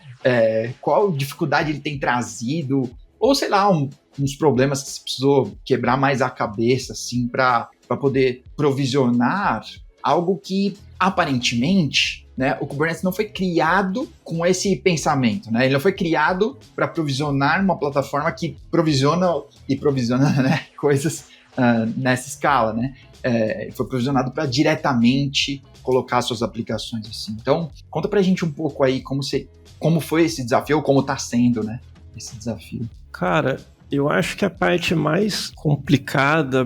Qual dificuldade ele tem trazido? Ou, sei lá, uns problemas que você precisou quebrar mais a cabeça, assim, para poder provisionar algo que, aparentemente... Né, o Kubernetes não foi criado com esse pensamento, né? Ele não foi criado para provisionar uma plataforma que provisiona né, coisas nessa escala, né? Foi provisionado para diretamente colocar suas aplicações assim. Então, conta pra gente um pouco aí como foi esse desafio, ou como tá sendo, né, esse desafio. Cara, eu acho que a parte mais complicada,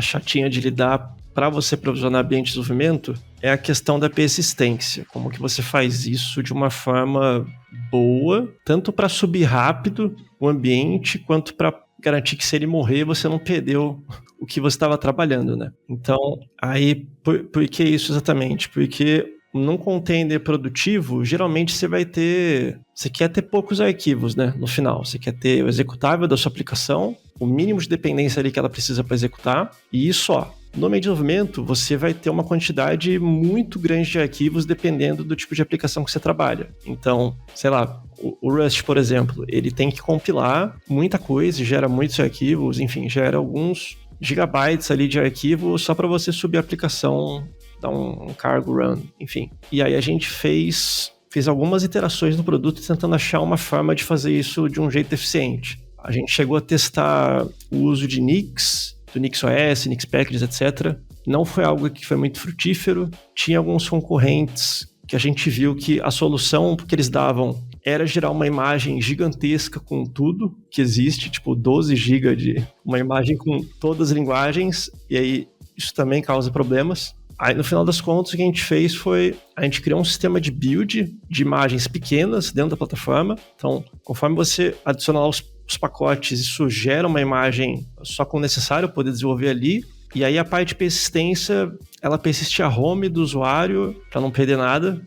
chatinha de lidar para você provisionar ambiente de desenvolvimento é a questão da persistência. Como que você faz isso de uma forma boa, tanto para subir rápido o ambiente, quanto para garantir que se ele morrer, você não perdeu o que você estava trabalhando, né? Então, aí, por que isso exatamente? Porque num container produtivo, geralmente você quer ter poucos arquivos, né? No final, você quer ter o executável da sua aplicação, o mínimo de dependência ali que ela precisa para executar, e isso, no meio de desenvolvimento, você vai ter uma quantidade muito grande de arquivos dependendo do tipo de aplicação que você trabalha. Então, sei lá, o Rust, por exemplo, ele tem que compilar muita coisa, gera muitos arquivos, enfim, gera alguns gigabytes ali de arquivo só para você subir a aplicação, dar um cargo run, enfim. E aí a gente fez algumas iterações no produto tentando achar uma forma de fazer isso de um jeito eficiente. A gente chegou a testar o uso de Nix, do NixOS, Nix Packages, etc. Não foi algo que foi muito frutífero. Tinha alguns concorrentes que a gente viu que a solução que eles davam era gerar uma imagem gigantesca com tudo que existe, tipo 12 GB de uma imagem com todas as linguagens, e aí isso também causa problemas. Aí, no final das contas, o que a gente fez foi, a gente criou um sistema de build de imagens pequenas dentro da plataforma. Então, conforme você adicionar os pacotes, isso gera uma imagem só com o necessário poder desenvolver ali. E aí a parte de persistência, ela persiste a home do usuário para não perder nada.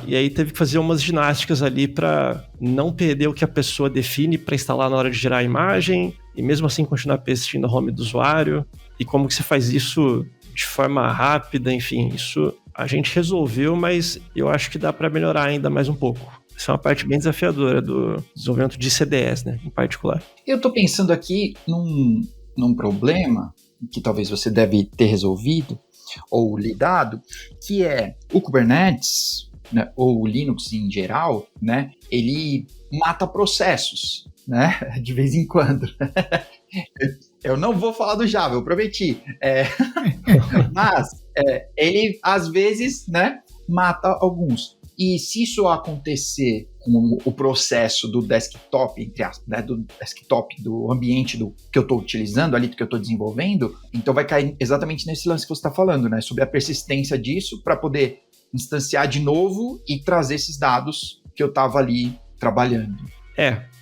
E aí teve que fazer umas ginásticas ali para não perder o que a pessoa define para instalar na hora de gerar a imagem. E mesmo assim continuar persistindo a home do usuário. E como que você faz isso de forma rápida, enfim, isso a gente resolveu, mas eu acho que dá para melhorar ainda mais um pouco. Isso é uma parte bem desafiadora do desenvolvimento de CDS, né, em particular. Eu estou pensando aqui num problema que talvez você deve ter resolvido ou lidado, que é o Kubernetes, né, ou o Linux em geral, né, ele mata processos, né, de vez em quando. Eu não vou falar do Java, eu prometi. Mas ele, às vezes, né, mata alguns. E se isso acontecer com o processo do desktop, entre aspas, né, do desktop, do ambiente que eu estou utilizando ali, do que eu estou desenvolvendo, então vai cair exatamente nesse lance que você está falando, né, sobre a persistência disso para poder instanciar de novo e trazer esses dados que eu estava ali trabalhando.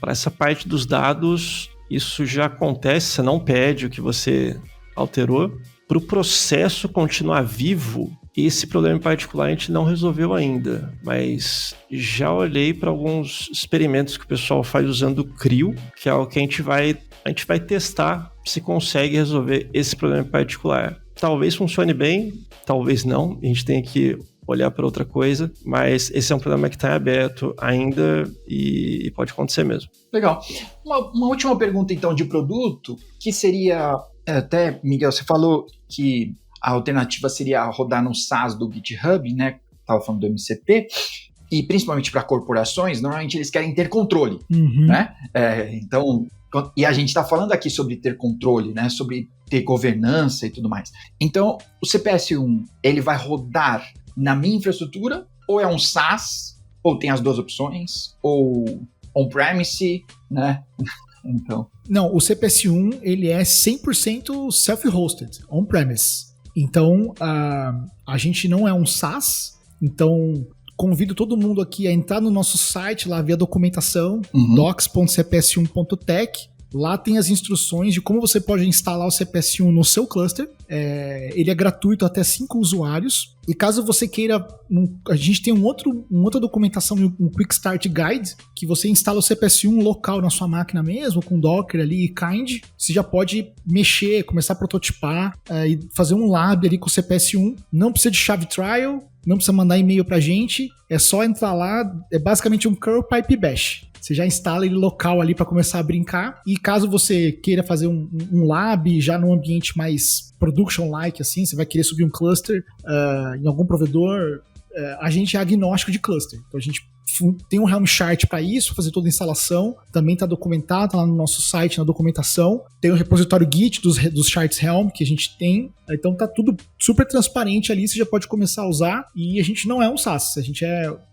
Para essa parte dos dados, isso já acontece, você não perde o que você alterou. Para o processo continuar vivo, esse problema em particular a gente não resolveu ainda, mas já olhei para alguns experimentos que o pessoal faz usando o CRIO, que é algo que a gente vai testar se consegue resolver esse problema em particular. Talvez funcione bem, talvez não, a gente tem que olhar para outra coisa, mas esse é um problema que está aberto ainda e pode acontecer mesmo. Legal. Uma última pergunta, então, de produto, que seria, até, Miguel, você falou que a alternativa seria rodar no SaaS do GitHub, né? Estava falando do MCP, e principalmente para corporações, normalmente eles querem ter controle, né? Então, e a gente está falando aqui sobre ter controle, né? Sobre ter governança e tudo mais. Então, o CPS-1, ele vai rodar na minha infraestrutura, ou é um SaaS, ou tem as duas opções, ou on-premise, né? Então. Não, o CPS-1, ele é 100% self-hosted, on-premise. Então, a gente não é um SaaS, então convido todo mundo aqui a entrar no nosso site, lá ver a documentação, docs.cps1.tech. Lá tem as instruções de como você pode instalar o CPS-1 no seu cluster. Ele é gratuito até 5 usuários. E caso você queira, a gente tem uma outra documentação, um Quick Start Guide, que você instala o CPS-1 local na sua máquina mesmo, com Docker ali e Kind. Você já pode mexer, começar a prototipar e fazer um lab ali com o CPS-1. Não precisa de chave trial, não precisa mandar e-mail pra gente. É só entrar lá, é basicamente um curl pipe bash. Você já instala ele local ali para começar a brincar. E caso você queira fazer um lab já num ambiente mais production-like, assim, você vai querer subir um cluster em algum provedor, a gente é agnóstico de cluster. Então a gente tem um Helm chart para isso, fazer toda a instalação. Também está documentado, tá lá no nosso site, na documentação. Tem o repositório Git dos charts Helm que a gente tem. Então tá tudo super transparente ali, você já pode começar a usar. E a gente não é um SaaS, a gente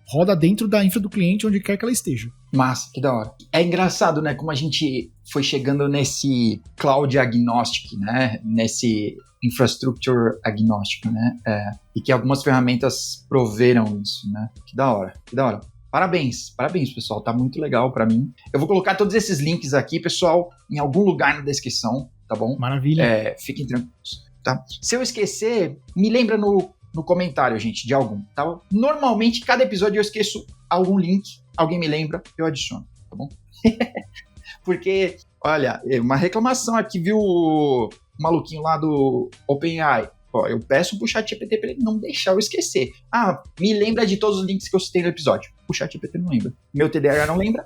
roda dentro da infra do cliente, onde quer que ela esteja. Massa, que da hora. É engraçado, né, como a gente foi chegando nesse cloud agnostic, né, nesse infrastructure agnostic, né, e que algumas ferramentas proveram isso, né, que da hora. Parabéns, pessoal, tá muito legal pra mim. Eu vou colocar todos esses links aqui, pessoal, em algum lugar na descrição, tá bom? Maravilha. Fiquem tranquilos, tá? Se eu esquecer, me lembra no comentário, gente, de algum, tá? Normalmente, cada episódio eu esqueço algum link, alguém me lembra, eu adiciono, tá bom? Porque, olha, uma reclamação aqui, viu, o maluquinho lá do OpenAI. Ó, eu peço pro ChatGPT para ele não deixar eu esquecer. Me lembra de todos os links que eu citei no episódio. O ChatGPT não lembra. Meu TDAH não lembra.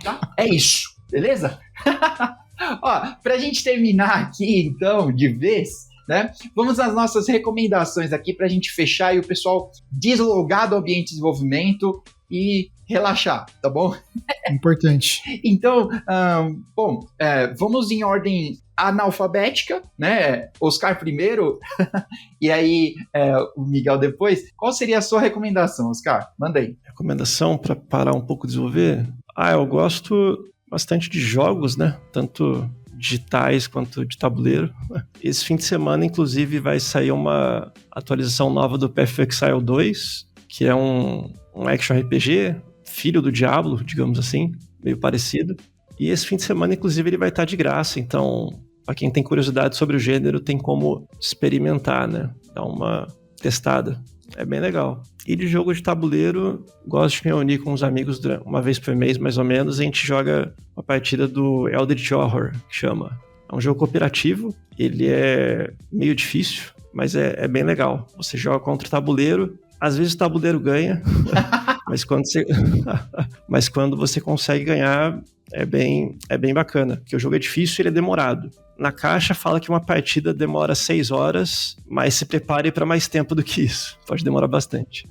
Tá? É isso. Beleza? Ó, pra gente terminar aqui, então, de vez, né? Vamos às nossas recomendações aqui pra gente fechar e o pessoal deslogar do ambiente de desenvolvimento e relaxar, tá bom? Importante. Então, vamos em ordem analfabética, né? Oscar primeiro, e aí o Miguel depois. Qual seria a sua recomendação, Oscar? Manda aí. Recomendação para parar um pouco de desenvolver? Eu gosto bastante de jogos, né? Tanto digitais quanto de tabuleiro. Esse fim de semana, inclusive, vai sair uma atualização nova do Path of Exile 2, que é um action RPG, filho do Diablo, digamos assim, meio parecido. E esse fim de semana, inclusive, ele vai estar de graça. Então, para quem tem curiosidade sobre o gênero, tem como experimentar, né? Dar uma testada. É bem legal. E de jogo de tabuleiro, gosto de me reunir com os amigos uma vez por mês, mais ou menos. A gente joga uma partida do Eldritch Horror, que chama. É um jogo cooperativo. Ele é meio difícil, mas é bem legal. Você joga contra o tabuleiro. Às vezes o tabuleiro ganha, mas quando você consegue ganhar, é bem bacana. Porque o jogo é difícil e ele é demorado. Na caixa fala que uma partida demora 6 horas, mas se prepare para mais tempo do que isso. Pode demorar bastante.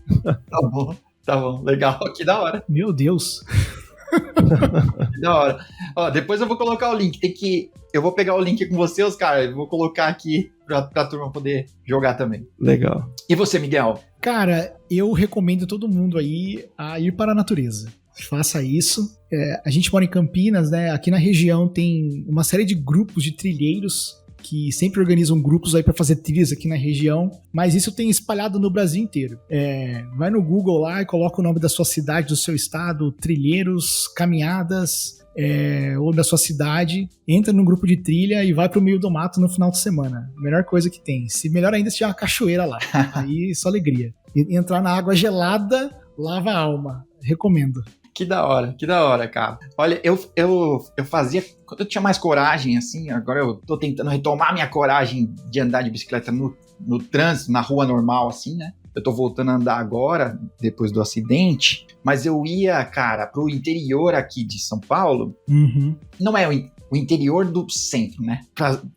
Tá bom, legal, que da hora. Meu Deus. Que da hora. Ó, depois eu vou colocar o link, eu vou pegar o link com você, Oscar, eu vou colocar aqui pra turma poder jogar também. Legal. E você, Miguel? Cara, eu recomendo todo mundo aí a ir para a natureza. Faça isso. A gente mora em Campinas, né? Aqui na região tem uma série de grupos de trilheiros que sempre organizam grupos aí para fazer trilhas aqui na região, mas isso tem espalhado no Brasil inteiro. Vai no Google lá e coloca o nome da sua cidade, do seu estado, trilheiros, caminhadas, ou da sua cidade, entra num grupo de trilha e vai pro meio do mato no final de semana. Melhor coisa que tem. Melhor ainda se tiver uma cachoeira lá. Aí só alegria. E entrar na água gelada lava a alma. Recomendo. Que da hora, cara. Olha, eu fazia, quando eu tinha mais coragem, assim, agora eu tô tentando retomar minha coragem de andar de bicicleta no trânsito, na rua normal, assim, né? Eu tô voltando a andar agora, depois do acidente, mas eu ia, cara, pro interior aqui de São Paulo. Uhum. Não é o interior do centro, né?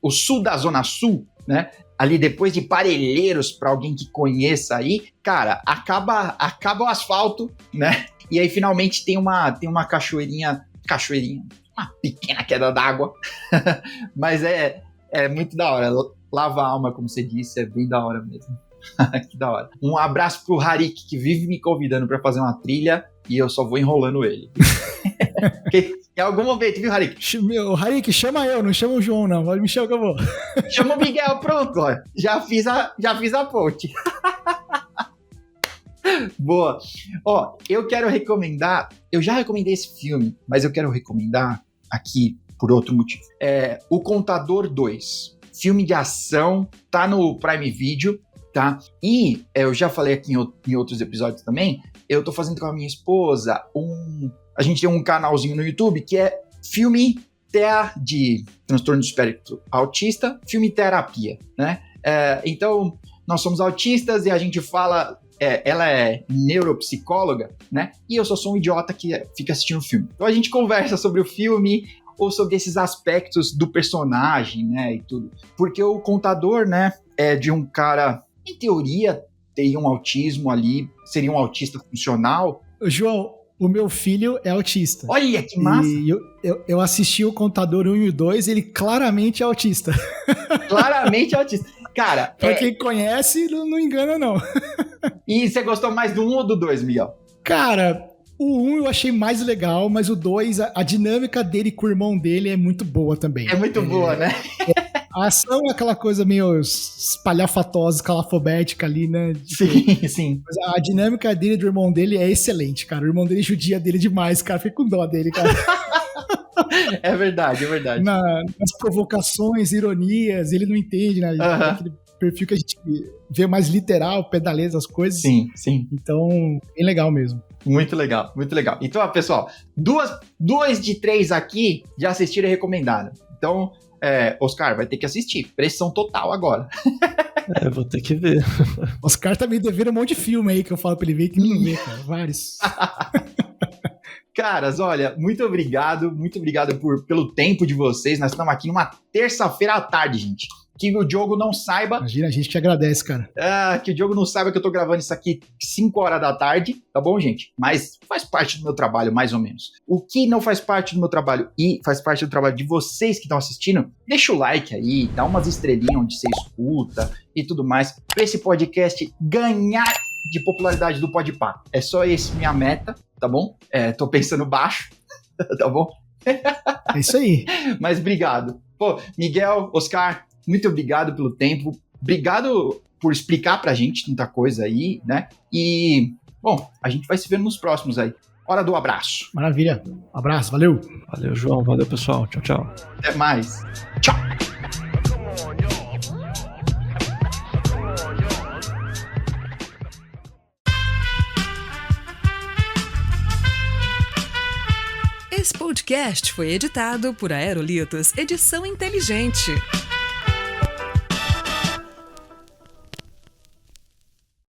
O sul da Zona Sul, né? Ali depois de Parelheiros, pra alguém que conheça aí, cara, acaba o asfalto, né? E aí finalmente tem uma cachoeirinha, uma pequena queda d'água, mas é muito da hora, lava a alma, como você disse, é bem da hora mesmo. Que da hora. Um abraço pro Harik, que vive me convidando pra fazer uma trilha e eu só vou enrolando ele. Em algum momento, viu, Harik? Harik, chama eu, não chama o João, não. Pode me chamar que eu vou. Chama o Miguel, pronto, ó. Já fiz a ponte. Boa. Ó, eu quero recomendar, eu já recomendei esse filme, mas eu quero recomendar aqui por outro motivo. O Contador 2. Filme de ação, tá no Prime Video, tá? E eu já falei aqui em outros episódios também, eu tô fazendo com a minha esposa a gente tem um canalzinho no YouTube que é Filme de transtorno do espectro autista, filme terapia, né? Então, nós somos autistas e a gente fala... ela é neuropsicóloga, né? E eu só sou um idiota que fica assistindo o filme. Então a gente conversa sobre o filme ou sobre esses aspectos do personagem, né? E tudo. Porque o Contador, né? É de um cara, em teoria, teria um autismo ali, seria um autista funcional. João, o meu filho é autista. Olha, que massa! E eu assisti o Contador 1 e o 2, ele claramente é autista. Claramente é autista. Cara, pra quem conhece, não engana, não. E você gostou mais do 1 ou do 2, Miguel? Cara, o 1 eu achei mais legal, mas o 2, a dinâmica dele com o irmão dele é muito boa também. É muito boa, né? A ação é aquela coisa meio espalhafatosa, escalafobética ali, né? Sim, sim. Mas a dinâmica dele e do irmão dele é excelente, cara. O irmão dele judia dele demais, cara. Fiquei com dó dele, cara. É verdade. Nas provocações, ironias, ele não entende, né? Aquele perfil que a gente vê mais literal, pedaleza, as coisas. Sim. Então, bem legal mesmo. Muito legal. Então, pessoal, 2 de 3 aqui já assistiram e recomendaram. Então, Oscar, vai ter que assistir. Pressão total agora. Vou ter que ver. Oscar tá me devendo um monte de filme aí que eu falo pra ele ver que ele não vê, cara. Vários. Caras, olha, muito obrigado pelo tempo de vocês. Nós estamos aqui numa terça-feira à tarde, gente. Que o Diogo não saiba. Imagina, a gente que agradece, cara. Que o Diogo não saiba que eu tô gravando isso aqui 5 horas da tarde, tá bom, gente? Mas faz parte do meu trabalho, mais ou menos. O que não faz parte do meu trabalho e faz parte do trabalho de vocês que estão assistindo, deixa o like aí, dá umas estrelinhas onde você escuta e tudo mais, pra esse podcast ganhar de popularidade do Podpah. É só esse minha meta, tá bom? Tô pensando baixo, tá bom? É isso aí. Mas obrigado. Pô, Miguel, Oscar, muito obrigado pelo tempo. Obrigado por explicar pra gente tanta coisa aí, né? E, bom, a gente vai se vendo nos próximos aí. Hora do abraço. Maravilha. Abraço, valeu. Valeu, João. Valeu, pessoal. Tchau, tchau. Até mais. Tchau. Esse podcast foi editado por Aerolitos Edição Inteligente.